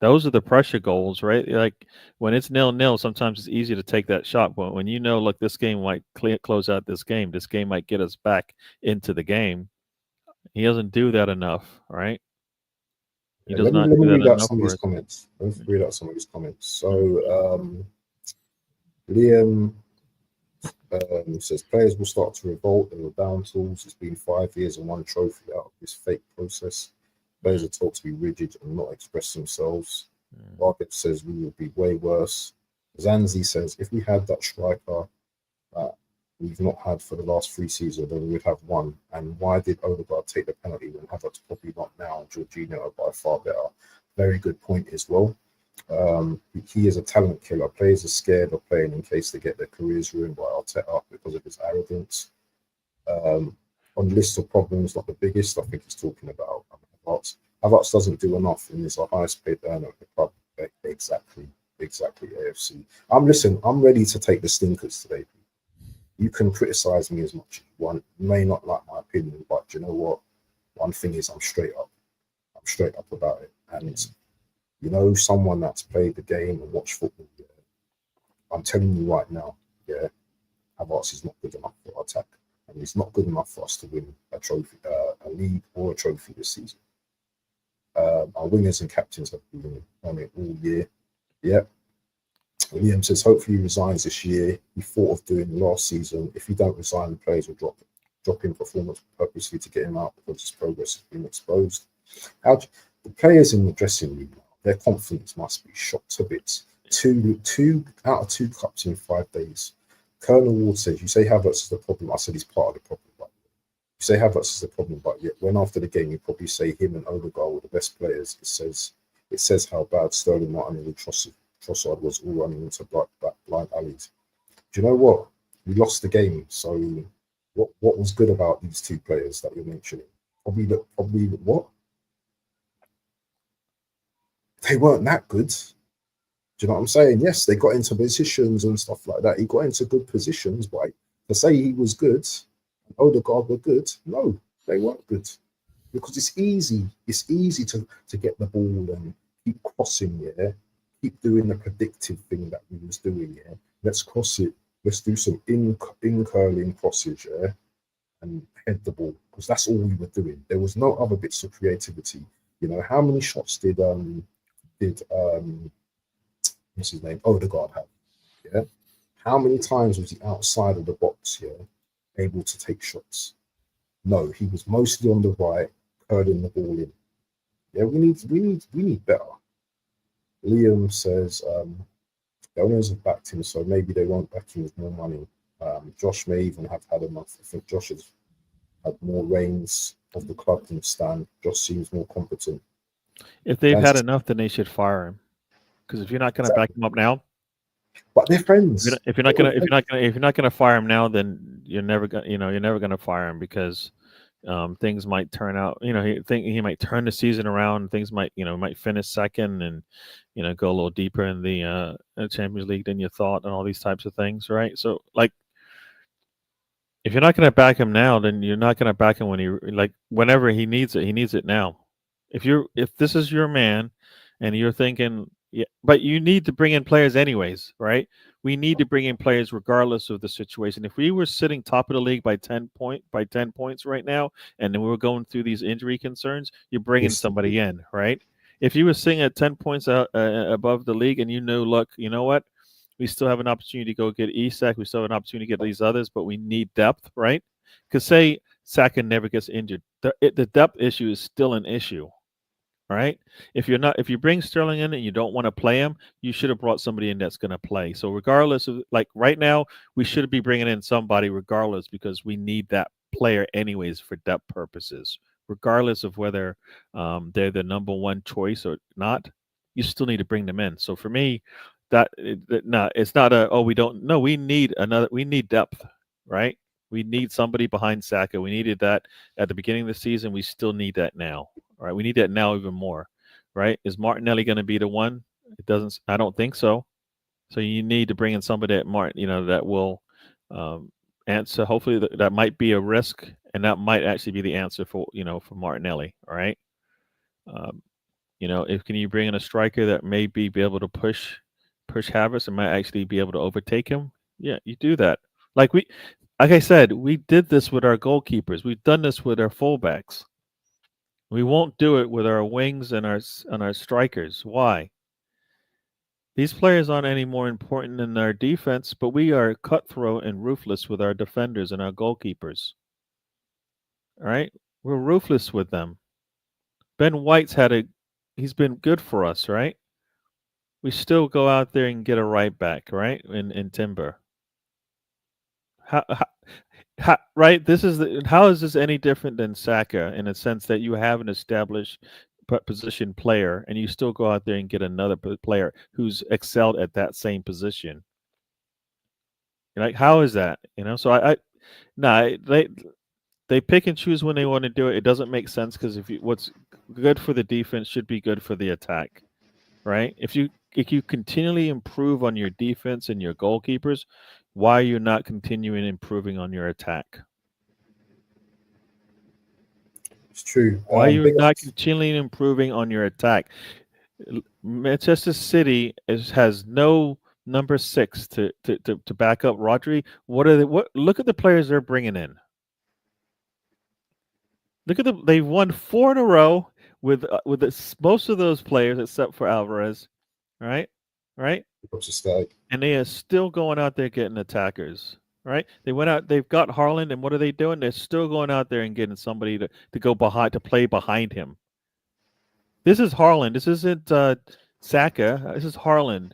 Those are the pressure goals, right? Like when it's 0-0, sometimes it's easy to take that shot. But when look, this game might close out this game might get us back into the game. He doesn't do that enough, right? He yeah, does not let me do that read out enough some of for these us. comments. Let me read out some of these comments. Mhm. So, Liam says players will start to revolt. They were down tools. It's been 5 years and one trophy out of this fake process. Players are taught to be rigid and not express themselves. Market says we would be way worse. Zanzi says if we had that striker that we've not had for the last 3 seasons, then we would have won. And why did Odegaard take the penalty when Havertz probably not now? Jorginho are by far better. Very good point as well. He is a talent killer. Players are scared of playing in case they get their careers ruined by Arteta because of his arrogance. On the list of problems, not the biggest, I think he's talking about Havertz. Havertz doesn't do enough and is the highest paid earner of the club. Exactly, AFC. I'm ready to take the stinkers today. You can criticize me as much as you want. You may not like my opinion, but you know what? One thing is I'm straight up. I'm straight up about it. And someone that's played the game and watched football, yeah, I'm telling you right now, yeah, Havertz is not good enough for our attack. And he's not good enough for us to win a trophy, a league or a trophy this season. Our wingers and captains have been on it all year. Yeah. Liam says, hopefully he resigns this year. He thought of doing last season. If he don't resign, the players will drop in performance purposely to get him out because his progress has been exposed. The players in the dressing room, their confidence must be shot to bits. Two out of 2 cups in 5 days. Colonel Ward says, you say Havertz is the problem. I said he's part of the problem. But you say Havertz is the problem, but yet when after the game you probably say him and Odegaard were the best players, it says how bad Sterling, Martin and Trossard was all running into blind alleys. Do you know what? We lost the game. So what was good about these 2 players that you're mentioning? Probably what? They weren't that good. Do you know what I'm saying? Yes, they got into positions and stuff like that. He got into good positions, but to say he was good, Odegaard were good, no, they weren't good. Because it's easy. It's easy to get the ball and keep crossing, yeah. Keep doing the predictive thing that we was doing, yeah. Let's cross it. Let's do some in curling crosses, yeah, and head the ball because that's all we were doing. There was no other bits of creativity. How many shots did what's his name, Odegaard have? Yeah. How many times was he outside of the box, yeah, able to take shots? No, he was mostly on the right, curling the ball in. Yeah, we need better. Liam says the owners have backed him, so maybe they won't back him with more money. Josh may even have had enough. I think Josh has had more reins of the club than Stan. Josh seems more competent. If they've had That's enough, then they should fire him. Because if you're not going to back exactly. him up now, But they're friends. if you're not gonna fire him now, then you're never gonna fire him because things might turn out. He might turn the season around. Things might finish second and go a little deeper in the Champions League than you thought, and all these types of things, right? So like If you're not going to back him now, then you're not going to back him when whenever he needs it. He needs it now. If this is your man, and you're thinking, yeah, but you need to bring in players anyways, right? We need to bring in players regardless of the situation. If we were sitting top of the league by 10 points right now, and then we were going through these injury concerns, you're bringing somebody in, right? If you were sitting at 10 points above the league, and look, you know what? We still have an opportunity to go get Isak. We still have an opportunity to get these others, but we need depth, right? Because say Saka never gets injured, the depth issue is still an issue, right? If you bring Sterling in and you don't want to play him, you should have brought somebody in that's going to play. So regardless of, like, right now, we should be bringing in somebody regardless, because we need that player anyways for depth purposes. Regardless of whether they're the number one choice or not, you still need to bring them in. So for me, it's not we need depth, right? We need somebody behind Saka. We needed that at the beginning of the season. We still need that now. All right, we need that now even more, right? Is Martinelli going to be the one? I don't think so. So you need to bring in somebody that will answer. Hopefully that might be a risk, and that might actually be the answer for Martinelli. All right. Can you bring in a striker that may be able to push Havertz and might actually be able to overtake him? Yeah, you do that. Like I said, we did this with our goalkeepers. We've done this with our fullbacks. We won't do it with our wings and our strikers. Why? These players aren't any more important than our defense, but we are cutthroat and ruthless with our defenders and our goalkeepers. All right? We're ruthless with them. Ben White's he's been good for us, right? We still go out there and get a right back, right? In Timber. Right? How is this any different than Saka, in a sense that you have an established position player and you still go out there and get another player who's excelled at that same position? Like, how is that? So they pick and choose when they want to do it. It doesn't make sense, because what's good for the defense should be good for the attack, right? If you continually improve on your defense and your goalkeepers, why are you not continuing improving on your attack? It's true. Why are you not continually improving on your attack? Manchester City has no number 6 to back up Rodri. Look at the players they're bringing in. Look at they've won 4 in a row with most of those players except for Alvarez, right? And they are still going out there getting attackers, right? They've got Haaland, and what are they doing? They're still going out there and getting somebody to go behind, to play behind him. This is Haaland. This isn't Saka. This is Haaland.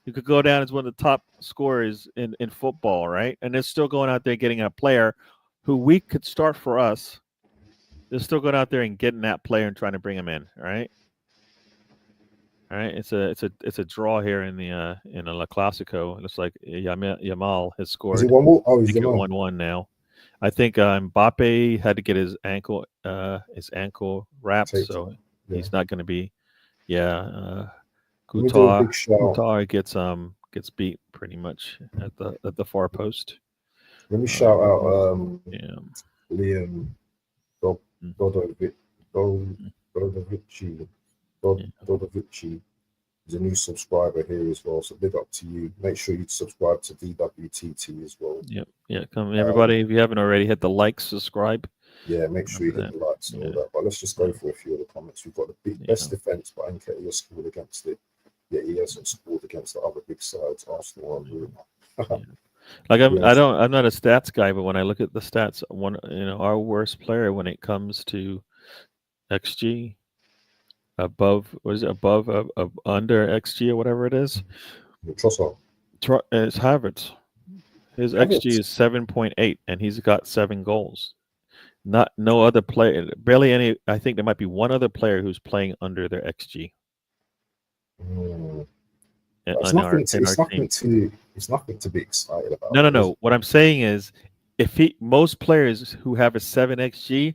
You could go down as one of the top scorers in football, right? And they're still going out there getting a player who we could start for us. They're still going out there and getting that player and trying to bring him in, right? All right, it's a draw here in the La Clasico. It looks like Yamal has scored. Is it 1-1? Oh, he's 1-1 now. I think Mbappe had to get his ankle wrapped, so he's not going to be. Yeah, Qatar gets beat pretty much at the far post. Let me shout out Liam Dodovici is a new subscriber here as well, so big up to you. Make sure you subscribe to DWTT as well. Come everybody, if you haven't already, hit the like, subscribe. Yeah, make sure you hit the likes and all that. But let's just go for a few of the comments. We've got the best defense, but Nketiah scored against it. Yeah, he hasn't scored against the other big sides, Arsenal and Bruno. I'm not a stats guy, but when I look at the stats, our worst player when it comes to XG, under XG or whatever it is, it's Havertz. His XG is 7.8, and he's got 7 goals. No other player, barely any. I think there might be one other player who's playing under their XG. It's nothing to be excited about. No. What I'm saying is, most players who have a 7 XG,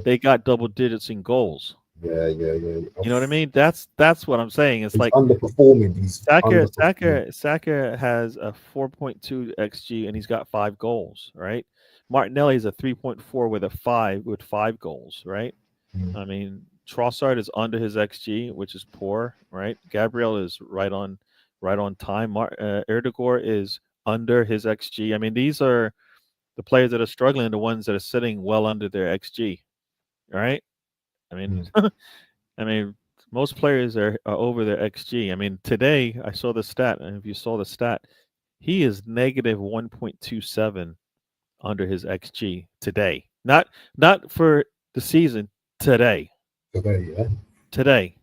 they got double digits in goals. Yeah. You know what I mean? That's what I'm saying. It's He's like underperforming. He's Saka underperforming. Saka Saka has a 4.2 xG and he's got 5 goals, right? Martinelli is a 3.4 with a 5 goals, right? Mm. I mean, Trossard is under his xG, which is poor, right? Gabriel is right on time. Erdegaard is under his xG. I mean, these are the players that are struggling, the ones that are sitting well under their xG, right? I mean, Mm. I mean, most players are over their xG. I mean, today I saw the stat, and if you saw the stat, he is negative 1.27 under his xG today. Not for the season. Today, Today, yeah. today,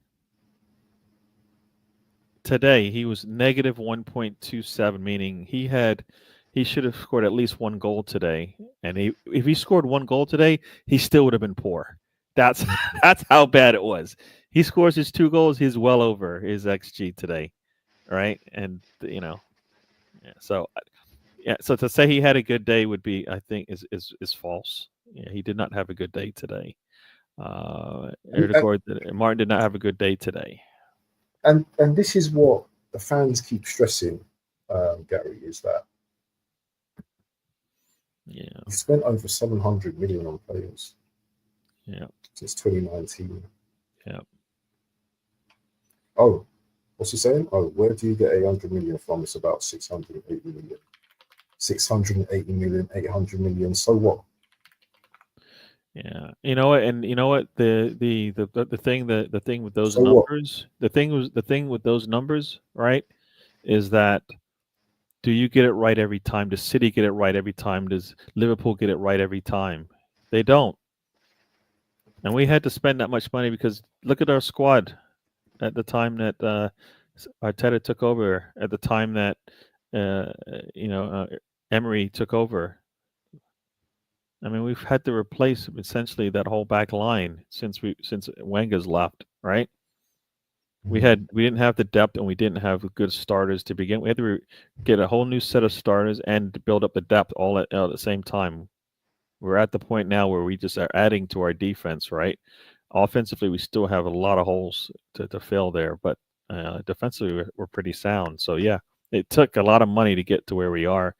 today he was negative 1.27, meaning he should have scored at least 1 goal today. And if he scored 1 goal today, he still would have been poor. That's Mm. that's how bad it was. He scores his 2 goals, he's well over his xG today, right? And yeah, so to say he had a good day would be, I think, is false. Yeah, he did not have a good day today. And, and Martin did not have a good day today. and this is what the fans keep stressing, Gary, is that Yeah, he spent over 700 million on players yeah, since 2019. yeah. Oh, what's he saying? Oh, where do you get 800 million from? It's about 680 million. 680 million, 800 million. So what? Yeah, you know what, and you know what, the thing with those So what? numbers, the thing with those numbers, right, is that do you get it right every time? Does City get it right every time? Does Liverpool get it right every time? They don't, and we had to spend that much money because look at our squad at the time that Arteta took over, at the time that uh, you know Emery took over. I mean, we've had to replace essentially that whole back line since Wenger's left, right? Mm. We didn't have the depth and we didn't have good starters to begin. We had to get a whole new set of starters and build up the depth all at the same time. We're at the point now where we just are adding to our defense, right? Offensively, we still have a lot of holes to fill there, but defensively, we're pretty sound. So yeah, it took a lot of money to get to where we are.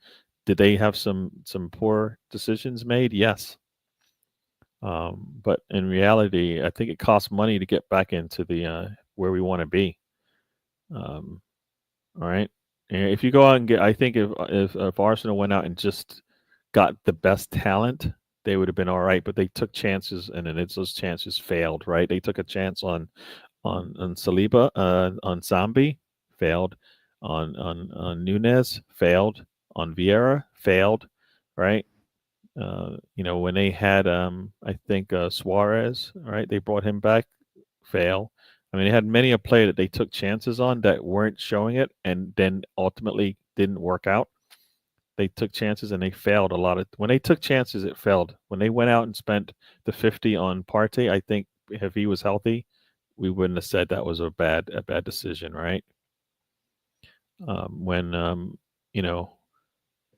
Did they have some poor decisions made? Yes. But in reality, I think it costs money to get back into the where we want to be. Um, all right. And if you go out and get, I think if Arsenal went out and just got the best talent, they would have been all right. But they took chances, and then those chances failed. Right? They took a chance on Saliba, on Zambi, failed. On Nunez, failed. On Vieira, failed. Right? When they had, I think Suarez, right? They brought him back, fail. I mean, they had many a play that they took chances on that weren't showing it, and then ultimately didn't work out. They took chances and they failed a lot of. When they took chances, it failed. When they went out and spent the 50 on Partey, I think if he was healthy, we wouldn't have said that was a bad decision, right? When you know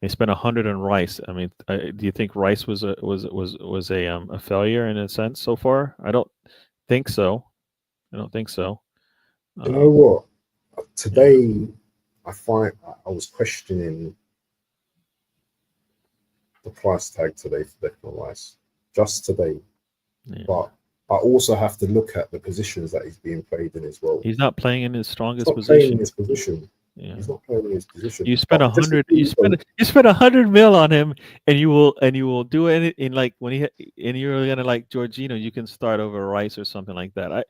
they spent 100 on Rice. I mean, do you think Rice was a failure in a sense so far? I don't think so. I don't think so. You know Um, what? yeah, Today, I was questioning the price tag today for Declan Rice, just today. yeah. But I also have to look at the positions that he's being played in as well. He's not playing in his He's strongest not playing in position. his position. Yeah. He's not playing in his position. You spend But a just hundred. before you go, You spend 100 mil on him, and you will do it in like when and you're gonna like Jorginho. You can start over Rice or something like that.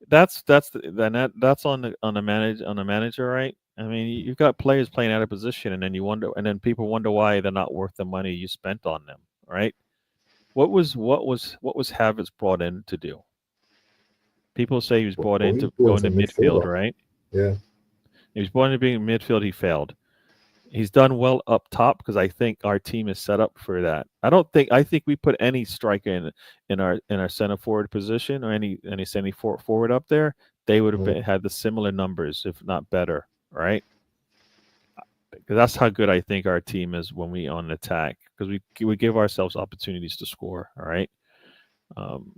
That's on the manager, right? I mean, you've got players playing out of position, and then and then people wonder why they're not worth the money you spent on them, right? What was Havertz brought in to do? People say he was brought well, in he's to brought go into into midfield, midfielder. right? Yeah. He was brought in to being in midfield. He failed. He's done well up top because I think our team is set up for that. I think we put any striker in our center forward position or any center forward up there, they would have Mm. had the similar numbers, if not better, right? Because that's how good I think our team is when we on attack because we give ourselves opportunities to score. All right. Um,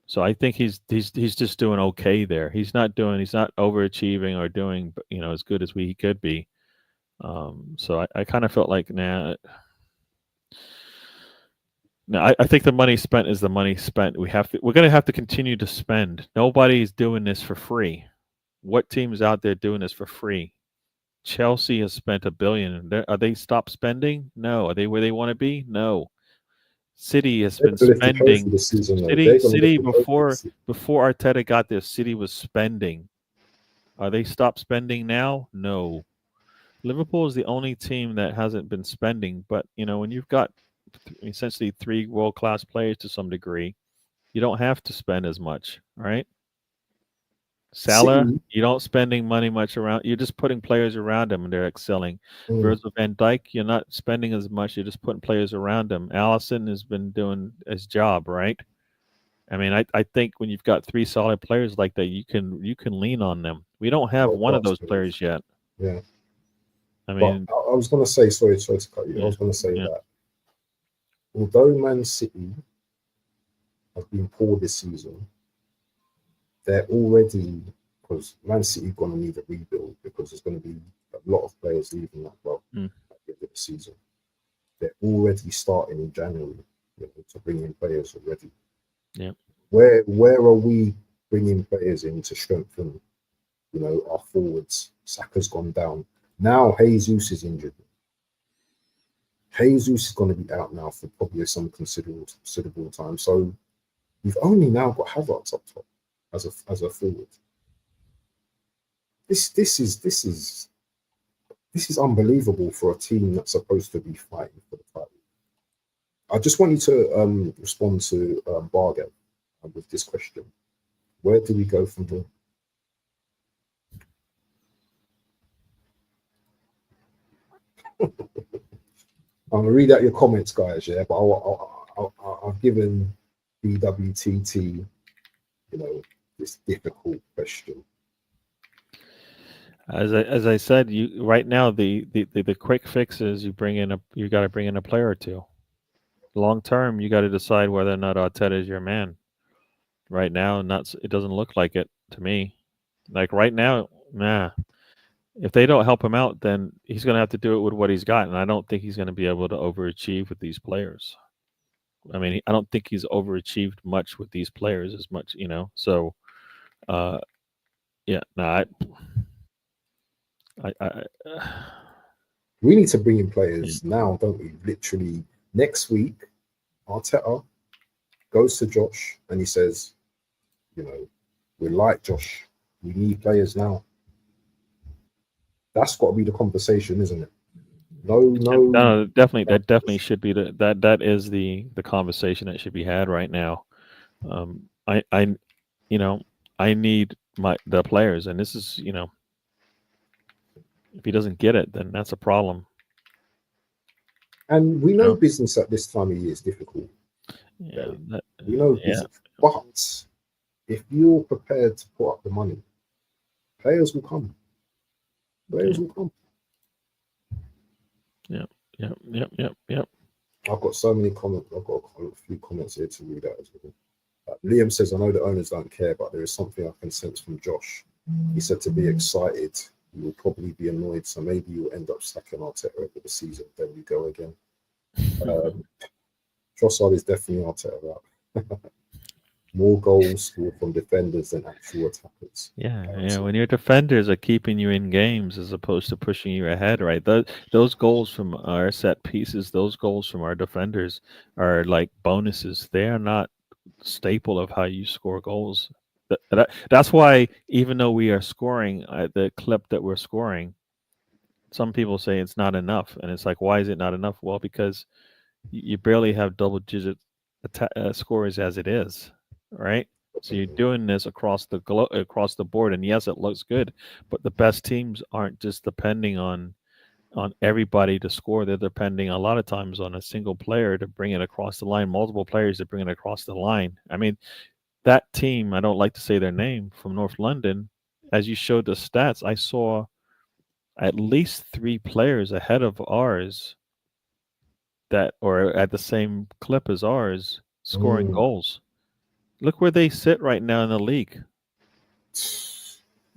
So I think he's just doing okay there. He's not overachieving or doing as good as he could be. So I kind of felt like no, I think the money spent is the money spent. We're going to have to continue to spend. Nobody's doing this for free. What team is out there doing this for free? Chelsea has spent $1 billion. Are they stopped spending? No. Are they where they want to be? No. City has They're been going to lift the trophy spending. this season, though. City They're going to lift City the trophy this before season. before Arteta got there, City was spending. Are they stopped spending now? No. Liverpool is the only team that hasn't been spending. But when you've got essentially three world class players to some degree, you don't have to spend as much, right? Salah, City, you don't spending money much around. You're just putting players around him, and they're excelling. mm, Virgil van Dijk, you're not spending as much. You're just putting players around him. Allison has been doing his job, right? I mean, I think when you've got three solid players like that, you can lean on them. We don't have world one of class those players. players yet. Yeah. I But mean, I was going to say, sorry to cut you. I yeah, was going to say yeah, that although Man City have been poor this season, they're already, because Man City going to need a rebuild because there's going to be a lot of players leaving that club mm, at the end of the season. They're already starting in January, to bring in players already. yeah. Where are we bringing players in to strengthen, our forwards? Saka's gone down. Now Jesus is injured. Jesus is going to be out now for probably some considerable time. So we've only now got Havertz up top as a forward. This is unbelievable for a team that's supposed to be fighting for the title. I just want you to respond to Bargain with this question: where do we go from here? I'm gonna read out your comments, guys. Yeah, but I've given BWTT, this difficult question. As I said, you right now the quick fix is you got to bring in a player or two. Long term, you got to decide whether or not Arteta is your man. Right now, it doesn't look like it to me. Like right now, nah. If they don't help him out, then he's going to have to do it with what he's got, and I don't think he's going to be able to overachieve with these players. I mean, I don't think he's overachieved much with these players as much. So, uh, yeah, no, I We need to bring in yeah, players now, don't we? Literally next week, Arteta goes to Josh and he says, we like Josh. We need players now. That's got to be the conversation, isn't it? No, yeah, no. no, definitely that definitely should be that is the conversation that should be had right now. I you know I need the players, and this is if he doesn't get it, then that's a problem. And we You know know? business at this time of year is difficult. Yeah, Okay? We know yeah, business. But if you're prepared to put up the money, players will come. yeah, Players will come. yeah, yeah, yeah, yeah, yeah. I've got so many comments. I've got a few comments here to read out as well. Liam says, I know the owners don't care, but there is something I can sense from Josh. He said to be excited. You will probably be annoyed, so maybe you'll end up stacking Arteta over the season. There we go again. Trossard is definitely Arteta out. More goals scored from defenders than actual attackers. Yeah, yeah. So, When your defenders are keeping you in games as opposed to pushing you ahead, right? Those goals from our set pieces, those goals from our defenders are like bonuses. They are not staple of how you score goals. That's why even though we are scoring at the clip that we're scoring, some people say it's not enough, and it's like, why is it not enough? Well, because you barely have double digit scores as it is, right? So you're doing this across the board, and yes, it looks good, but the best teams aren't just depending on everybody to score. They're depending a lot of times on a single player to bring it across the line, multiple players to bring it across the line. I mean, that team, I don't like to say their name, from North London, as you showed the stats, I saw at least three players ahead of ours that or at the same clip as ours scoring mm, goals. look where they sit right now in the league.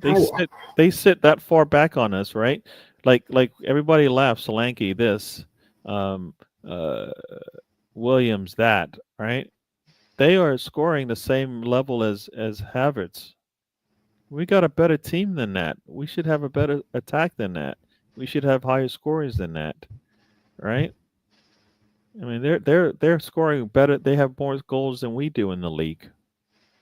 They How? sit they sit that far back on us, right? Like everybody laughs Solanke this, um, uh, Williams that, right? They are scoring the same level as Havertz. We got a better team than that. We should have a better attack than that. We should have higher scores than that, right? I mean, they're scoring better. They have more goals than we do in the league,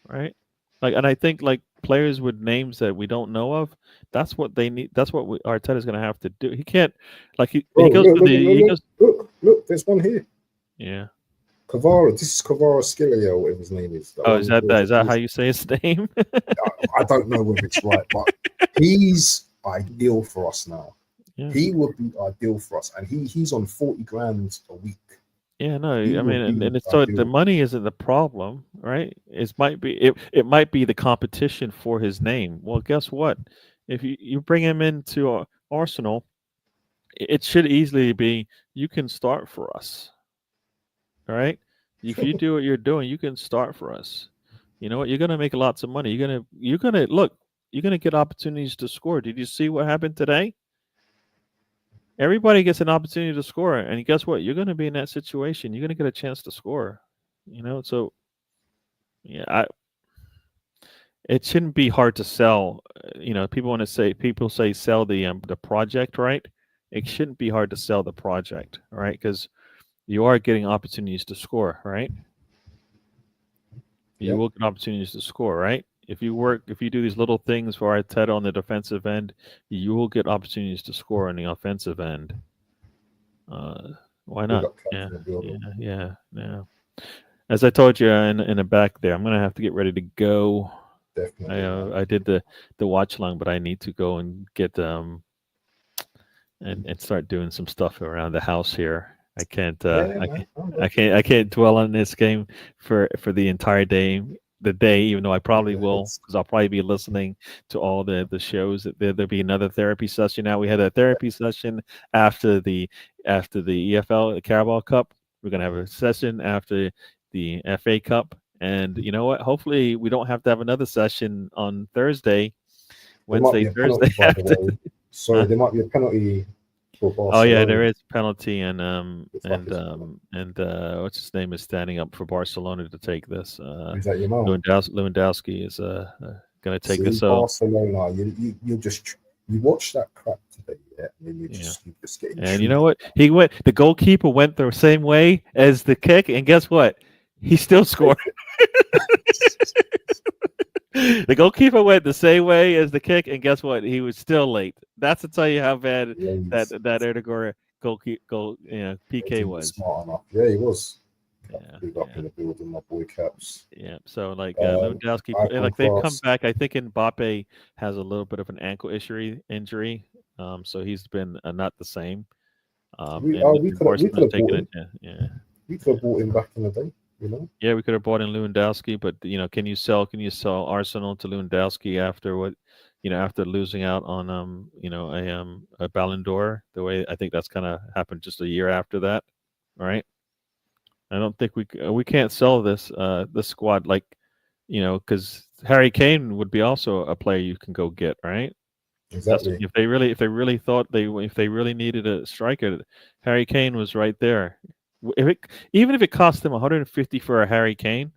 right? Like, and I think like players with names that we don't know of, that's what they need. That's what Arteta's going to have to do. He can't, like Bro, he goes look, to look, the look, he look, goes, look, look. There's one here. yeah. Kavara. This is Kavara Skillia, or whatever his name is. That Oh, one is who that plays is at that how Wolves. you say his name? I don't know whether it's right, but he's ideal for us now. Yeah. He would be ideal for us, and he's on 40 grand a week. Yeah, no, He I mean, would be and it's so the ideal. money isn't the problem, right? It might be the competition for his name. Well, guess what? If you bring him into Arsenal, it should easily be you can start for us, all right? If you do what you're doing, you can start for us. You know what? You're gonna make lots of money. You're gonna look. You're gonna get opportunities to score. Did you see what happened today? Everybody gets an opportunity to score, and guess what? You're going to be in that situation. You're going to get a chance to score. So yeah, it shouldn't be hard to sell. People say sell the project, right? It shouldn't be hard to sell the project, right? Because you are getting opportunities to score, right? You Yeah, will get opportunities to score, right? If you do these little things for Arteta on the defensive end, you will get opportunities to score on the offensive end. Uh, why big not? up cats Yeah, in the building. yeah. As I told you in the back there, I'm gonna have to get ready to go. I Definitely, uh, man. I did the watch along, but I need to go and get and start doing some stuff around the house here. I can't Yeah, man. I'm with you. I can't dwell on this game for the entire day. The day, even though I probably Yeah, will, it's because I'll probably be listening to all the shows. There'll be another therapy session. Now we had a therapy session after the EFL, the Carabao Cup. We're gonna have a session after the FA Cup, and you know what? Hopefully, we don't have to have another session on Thursday, there might be Wednesday, a Thursday penalty, by the after. way. Huh? Sorry, there might be a penalty for Oh yeah, Barcelona. there is penalty, and Looks like it's coming. what's his name is standing up for Barcelona to take this. Is that your mom? Lewandowski is going to take this. See, So Barcelona, you just you watch that crap today, yeah, and then yeah, you just get and you know intrigued. what? The goalkeeper went the same way as the kick, and guess what? He still scored. The goalkeeper went the same way as the kick, and guess what? He was still late. That's to tell you how bad that Lazy. that Erdegaard PK He was was. smart enough. Yeah, he was. Yeah, Big up yeah. in the building, my boy Caps. Yeah, so like Um, Lewandowski, Icon like they've come class. back. I think Mbappe has a little bit of an ankle injury, so he's been not the same. We And could Barcelona's have bought taking him. it. Yeah, We could have bought him back in the day. You know. yeah, we could have bought in Lewandowski, but can you sell Arsenal to Lewandowski after after losing out on a Ballon d'Or, the way I think that's kind of happened just a year after that, right? I don't think we can't sell this squad like because Harry Kane would be also a player you can go get, right? That's Exactly. if they really thought if they really needed a striker, Harry Kane was right there. Even if it cost them 150 for a Harry Kane,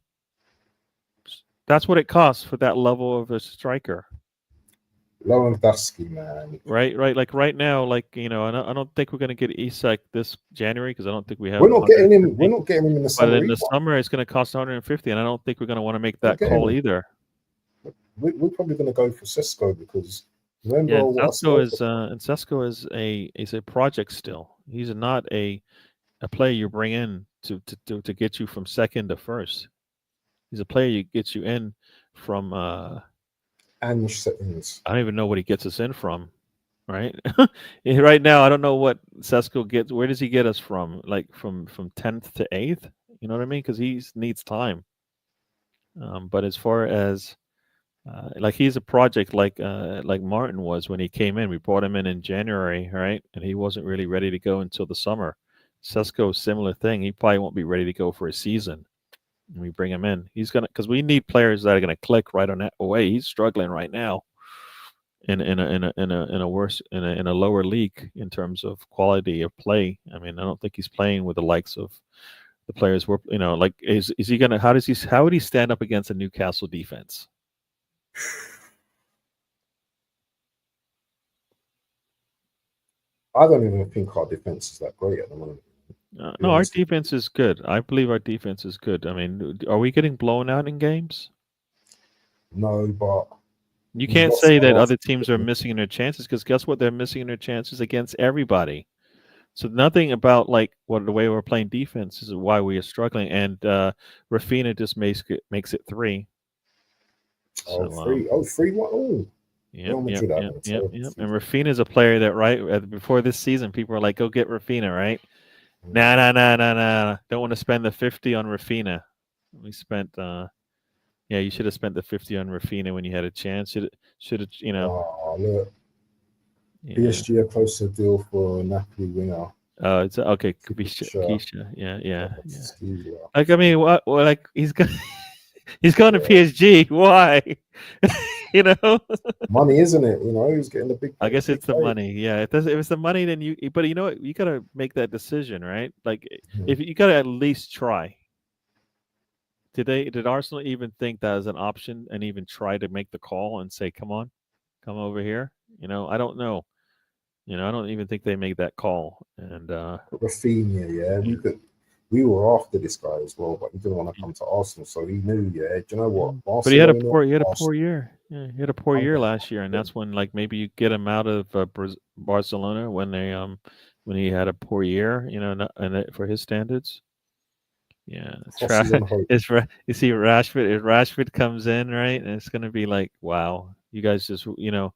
that's what it costs for that level of a striker, Lewandowski, man. right? Right, like right now, I don't think we're going to get Isak this January because I don't think we have We're not getting him. We're 150. not getting him in the But summer in the either. summer, it's going to cost 150, and I don't think we're going to want to make Not that getting call him. either. We're probably going to go for Cisco because remember Yeah, and what I Sesko said. is a project still. He's not a player you bring in to get you from second to first. He's a player you gets you in from. And settings. I don't even know what he gets us in from. Right, right now I don't know what Sesko gets. Where does he get us from? Like from 10th to 8th? You know what I mean? Because he needs time. But as far as like he's a project like Martin was when he came in. We brought him in January, right? And he wasn't really ready to go until the summer. Sesko, similar thing. He probably won't be ready to go for a season. and we bring him in. He's gonna because we need players that are gonna click right on that away. He's struggling right now in a lower league in terms of quality of play. I mean, I don't think he's playing with the likes of the players we're like is he gonna how would he stand up against a Newcastle defense? I don't even think our defense is that great at the moment. No, our defense is good. I believe our defense is good. I mean, are we getting blown out in games? No, but you can't say that other teams are missing in their chances because guess what? They're missing in their chances against everybody. So nothing about like the way we're playing defense is why we are struggling. And Rafina just makes it 3. Oh, So, 3. 3-1. Oh, yep. And Rafina is a player that before this season, people were like, "Go get Rafina," right? Nah. Don't want to spend the 50 on Rafina. We spent. You should have spent the 50 on Rafina when you had a chance. Should have. Oh, look. Yeah. PSG are close to a deal for a Napoli winger. It's okay. Keisha. Yeah. Like I mean, what? Like he's going to PSG. Why? Money, isn't it? He's getting the big. I guess it's the money. Yeah, if it's the money, then you. But you know what? You gotta make that decision, right? Like, if you gotta at least try. Did Arsenal even think that as an option and even try to make the call and say, "Come on, come over here"? I don't know. I don't even think they made that call. And Rafinha, yeah, we were after this guy as well, but he didn't want to come to Arsenal, so he knew. Yeah, do you know what? Barcelona, but he had a poor year. Yeah, he had a poor year last year, and that's when like maybe you get him out of Barcelona when he had a poor year, and for his standards. Yeah, you see Rashford. If Rashford comes in, right, and it's gonna be like, wow, you guys just you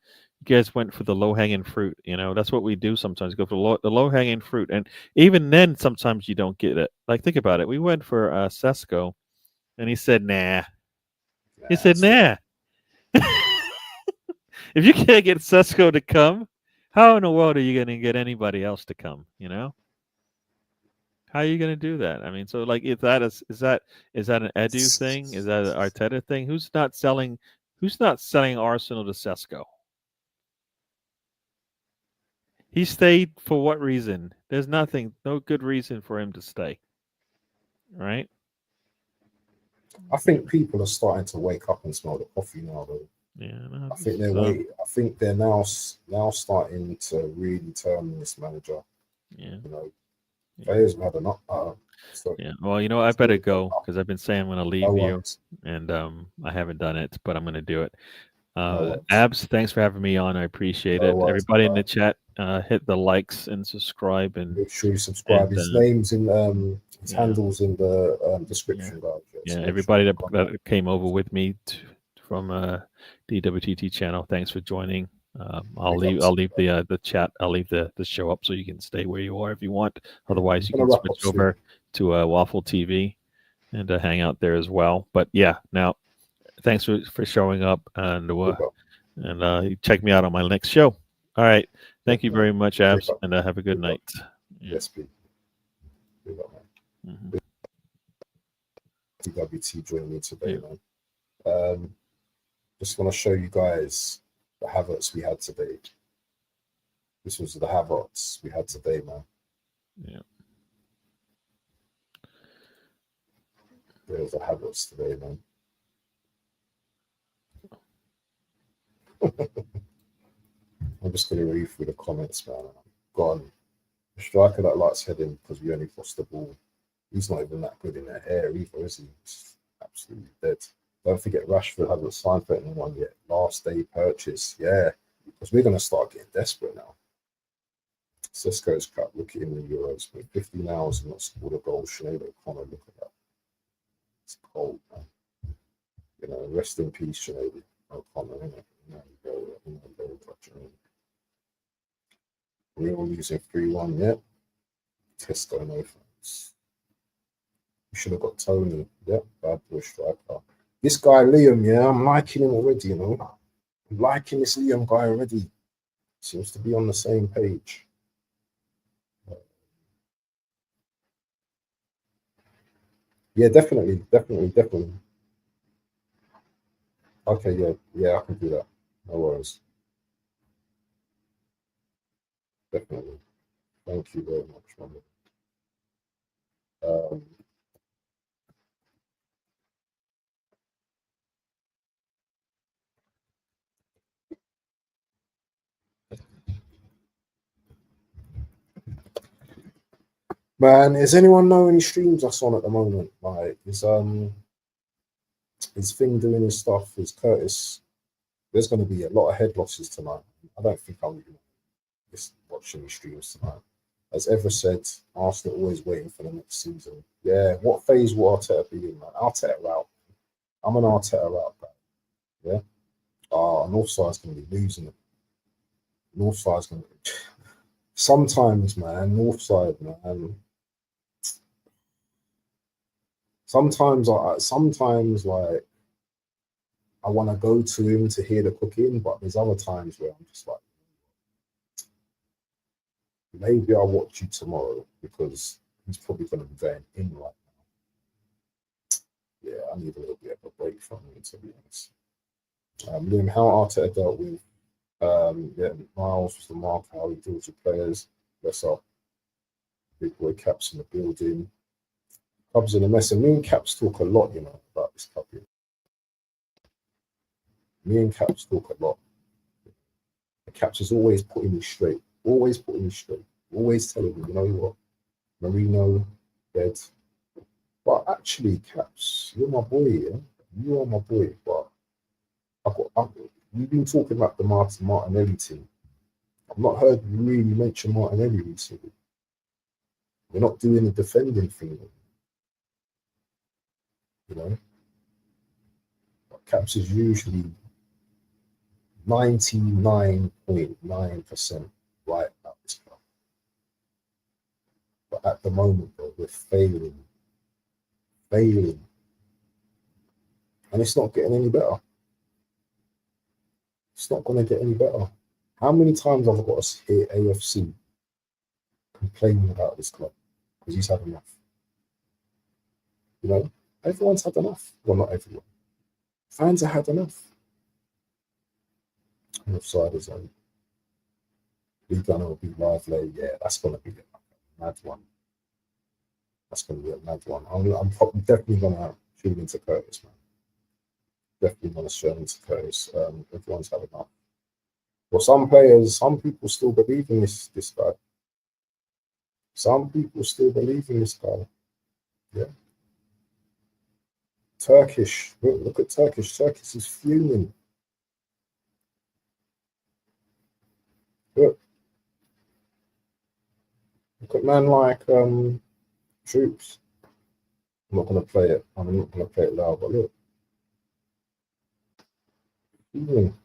guys went for the low hanging fruit. That's what we do sometimes. Go for the low hanging fruit, and even then, sometimes you don't get it. Like think about it. We went for Sesko, and he said, "Nah." He said, "Nah." If you can't get Sesko to come, how in the world are you gonna get anybody else to come? How are you going to do that? I mean, so like, is that an Edu thing? Is that an Arteta thing? Who's not selling Arsenal to Sesko? He stayed for what reason? There's no good reason for him to stay, right? I think people are starting to wake up and smell the coffee now, though. Yeah, no, I think I think they're now starting to really turn this manager. Yeah. Players have had enough. Yeah. Well, I better go because I've been saying I'm going to leave you, and I haven't done it, but I'm going to do it. Abs, thanks for having me on. I appreciate it. Everybody in the chat, hit the likes and subscribe, and make sure you subscribe. His name's in his handles in the description, guys. Yeah, everybody that came over with me from DWTT channel, thanks for joining. I'll leave the chat. I'll leave the show up so you can stay where you are if you want. Otherwise, you can switch over to Waffle TV and hang out there as well. But yeah, now thanks for showing up and check me out on my next show. All right, thank you very much, Abs, and have a good night. Yes, please. DWT joining me today, man. Just want to show you guys the Havertz we had today. This was the Havertz we had today, man. Yeah. There's a Havertz today, man. I'm just going to read through the comments, man. Gone. The striker that likes heading because we only lost the ball. He's not even that good in the air either, is he? He's absolutely dead. Don't forget Rashford hasn't signed for anyone yet. Last day purchase. Yeah. Because we're going to start getting desperate now. Sesko's cut. Look at him in the Euros. With 15 hours and not scored a goal. Sinead O'Connor, look at that. It's cold, man. Rest in peace, Sinead O'Connor, innit? We're all using 3-1, yeah. Tesco, no thanks. You should have got Tony. Yep, bad boy striker. This guy, Liam, yeah, I'm liking him already, I'm liking this Liam guy already. Seems to be on the same page. Yeah, definitely. Okay, yeah, I can do that. No worries. Definitely. Thank you very much, man. Um, man, does anyone know any streams that's on at the moment? Like, is Thing doing his stuff? Is Curtis? There's going to be a lot of head losses tonight. I don't think I'm even just watching the streams tonight. As Ever said, Arsenal always waiting for the next season. Yeah, what phase will Arteta be in, man? Arteta out. I'm an Arteta out guy. Yeah. Northside's going to be losing it. Northside's going to be. Sometimes, man, Northside, man. Sometimes like I want to go to him to hear the cooking, but there's other times where I'm just like, maybe I'll watch you tomorrow because he's probably going to be going in right now. Yeah, I need a little bit of a break from him, to be honest. Liam, how Arteta dealt with Miles was the mark, how he deals with players. Bless up. Big boy Caps in the building. Cubs in a mess. And me and Caps talk a lot, about this club. Me and Caps talk a lot. The Caps is always putting me straight. Always putting me straight. Always telling me, you know what? Marino, dead. But actually, Caps, you're my boy, yeah? You are my boy. But we've been talking about the Martinelli team. I've not heard you really mention Martinelli recently. We're not doing the defending thing, you know. But Caps is usually 99.9% right about this club. But at the moment, though, we're failing. And it's not getting any better. It's not going to get any better. How many times have I got to hear AFC complaining about this club? Because he's had enough. You know, everyone's had enough. Well, not everyone. Fans have had enough. Offside is on. League Gunner will be lively. Yeah, that's going to be a mad one. That's going to be a mad one. I'm definitely going to tune into Curtis, man. Definitely going to tune into Curtis. Everyone's had enough. Well, some people still believe in this guy. Some people still believe in this guy. Yeah. Turkish. Look at Turkish. Turkish is fuming. Look at man like Troops. I'm not going to play it. I'm not going to play it loud, but look. Fuming.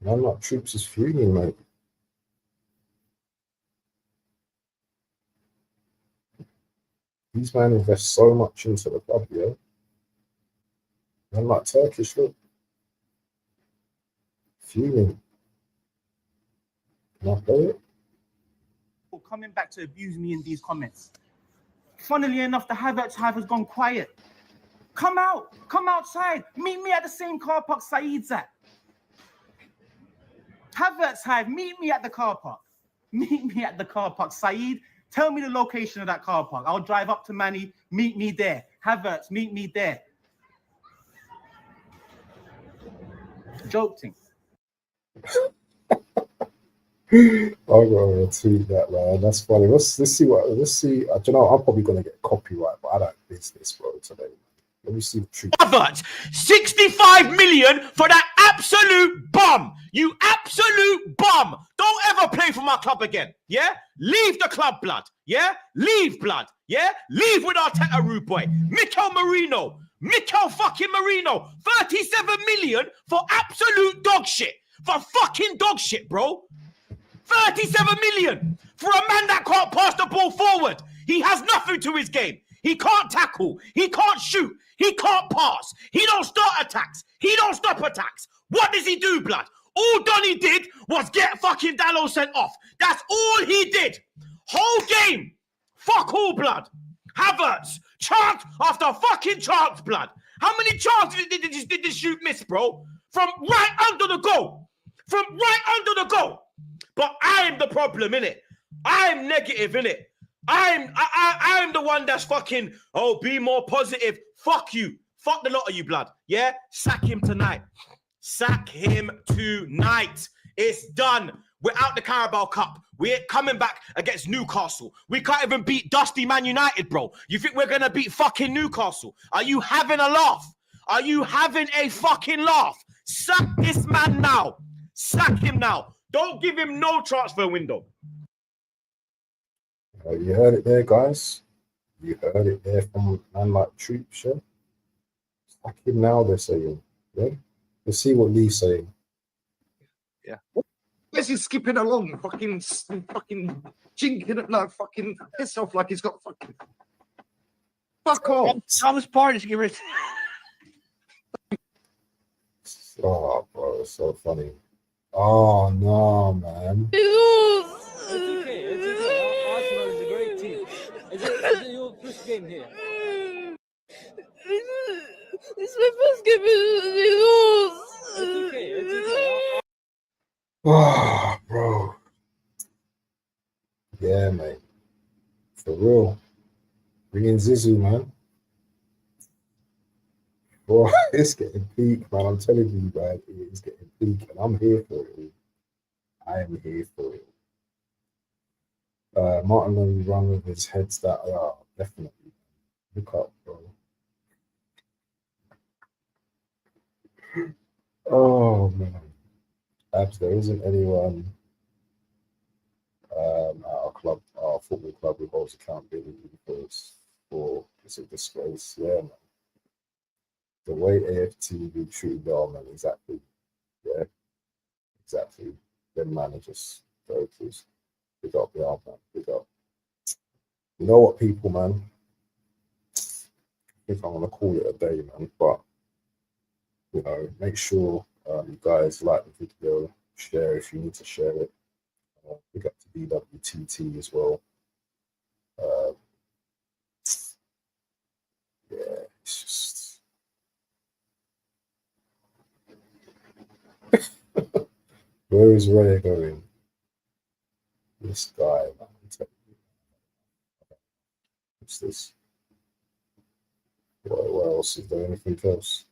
Man like Troops is fuming, mate. These men invest so much into the club, yeah. Man like Turkish, look. Fuming. Can I play it? Coming back to abuse me in these comments. Funnily enough, the Havertz hive has gone quiet. Come outside. Meet me at the same car park Saeed's at. Havertz hive, meet me at the car park. Meet me at the car park. Saeed, tell me the location of that car park. I'll drive up to Manny, meet me there. Havertz, meet me there. Joking. I'm gonna tweet that, man. That's funny. Let's see. I don't know. I'm probably gonna get copyright, but I don't business, bro, today. Let me see the truth. Havertz, 65 million for that absolute bum. You absolute bum. Don't ever play for my club again. Yeah? Leave the club, blood. Yeah? Leave, blood. Yeah? Leave with Arteta, rude boy. Mikel fucking Marino. 37 million for absolute dog shit. For fucking dog shit, bro. 37 million for a man that can't pass the ball forward. He has nothing to his game. He can't tackle. He can't shoot. He can't pass. He don't start attacks. He don't stop attacks. What does he do, blood? All Donny did was get fucking Dallo sent off. That's all he did. Whole game. Fuck all, blood. Havertz. Chance after fucking chance, blood. How many chances did this shoot miss, bro? From right under the goal. From right under the goal. But I'm the problem, innit? I'm negative, innit? I'm the one that's fucking, oh, be more positive. Fuck you. Fuck the lot of you, blood. Yeah? Sack him tonight. Sack him tonight. It's done. We're out the Carabao Cup. We're coming back against Newcastle. We can't even beat Dusty Man United, bro. You think we're going to beat fucking Newcastle? Are you having a laugh? Are you having a fucking laugh? Sack this man now. Sack him now. Don't give him no transfer window. You heard it there, guys. You heard it there from a man like Troops, yeah? Sack him now, they're saying. Yeah? Let's see what Lee's saying. Yeah. Where's he skipping along? Fucking jinking it like fucking piss off like he's got fucking. Fuck off. Thomas Partey's get rid. Oh, bro, it's so funny. Oh, no, man. It's okay. Arsenal is a great team. Is it your first game here? It's my first game in lose. It's okay. It's okay. Oh, bro. Yeah, mate. For real. Bring in Zizou, man. Bro, it's getting peak, man. I'm telling you, man. It's getting peak, and I'm here for it. I am here for it. Martinelli run with his heads that are definitely. Look up, bro. Oh, man. Abs, there isn't anyone at our club, our football club, who holds accountability for it's a disgrace. Yeah, man. The way AFTV treated the man, exactly. Yeah, exactly. Them managers, voters. Big up the arm, man. Big up. You know what, people, man? I think I'm gonna call it a day, man. But you know, make sure you guys like the video, share if you need to share it. Big up to DWTT as well. Yeah, it's just. Where is Ray going? This guy, man. What's this? What else? Is there anything else?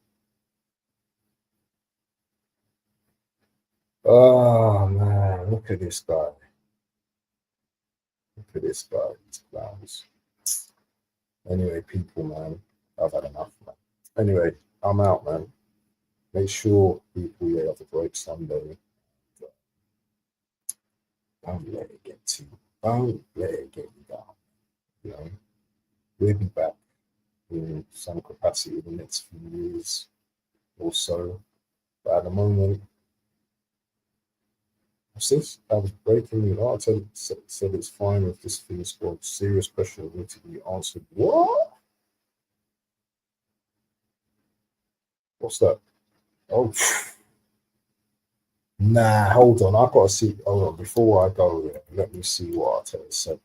Oh, man. Look at this guy. Look at this guy. These clowns. Anyway, people, man. I've had enough, man. Anyway, I'm out, man. Make sure people have a great Sunday. Don't let it get to you. Don't let it get you down. You know, we'll be back in some capacity in the next few years or so. But at the moment, what's this? I was breaking the article said it's fine if this thing scored. Serious question need to be answered. What? What's that? Oh. Nah, hold on. I've got to see. Hold on. Before I go there, let me see what Arteta said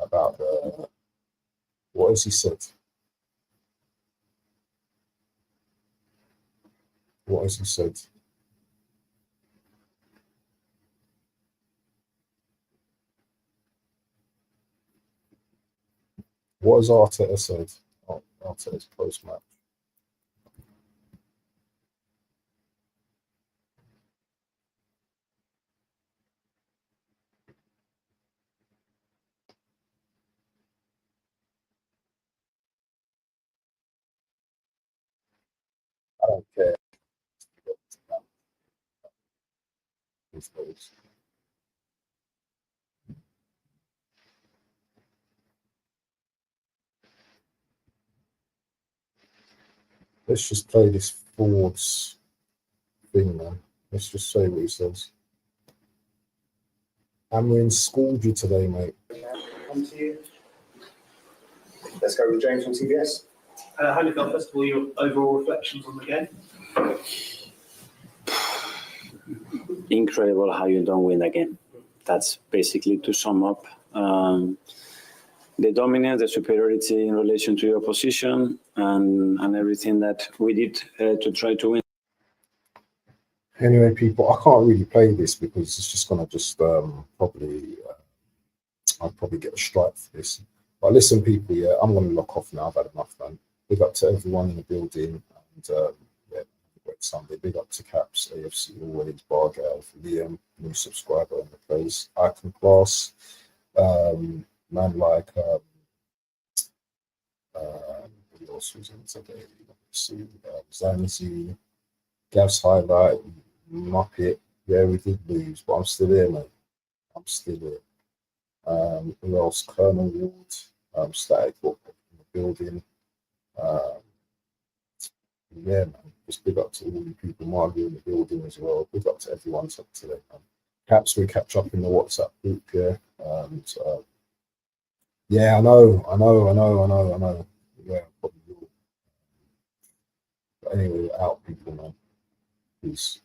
about the. What has he said? What has he said? What has Arteta said? Oh, Arteta's post-match. I don't care. Let's just play this forwards thing, man. Let's just say what he says. Amarin schooled you today, mate. Come to you. Let's go with James from TBS. Holyfield, first of all, your overall reflections on the game. incredible how you don't win again. That's basically to sum up. The dominance, the superiority in relation to your position, and everything that we did to try to win. Anyway, people, I can't really play this because it's just gonna just probably I'll probably get a strike for this. But listen, people, yeah, I'm gonna lock off now. I've had enough, man. Big up to everyone in the building, and yeah, great Sunday. Big up to Caps, AFC always, Bargal, Liam, new subscriber in the place. Icon Class, man like who else was in today? Let's see, Zanzi, Gav's highlight, Muppet. Yeah, we did lose, but I'm still here, mate. I'm still here. Who else? Colonel Ward, Static Book in the building. Yeah, man. Just big up to all the people, Margie in the building as well. Big up to everyone today, man. Perhaps we catch up in the WhatsApp group, yeah. Yeah, I know. Yeah, probably will. But anyway, out, people, man. Peace.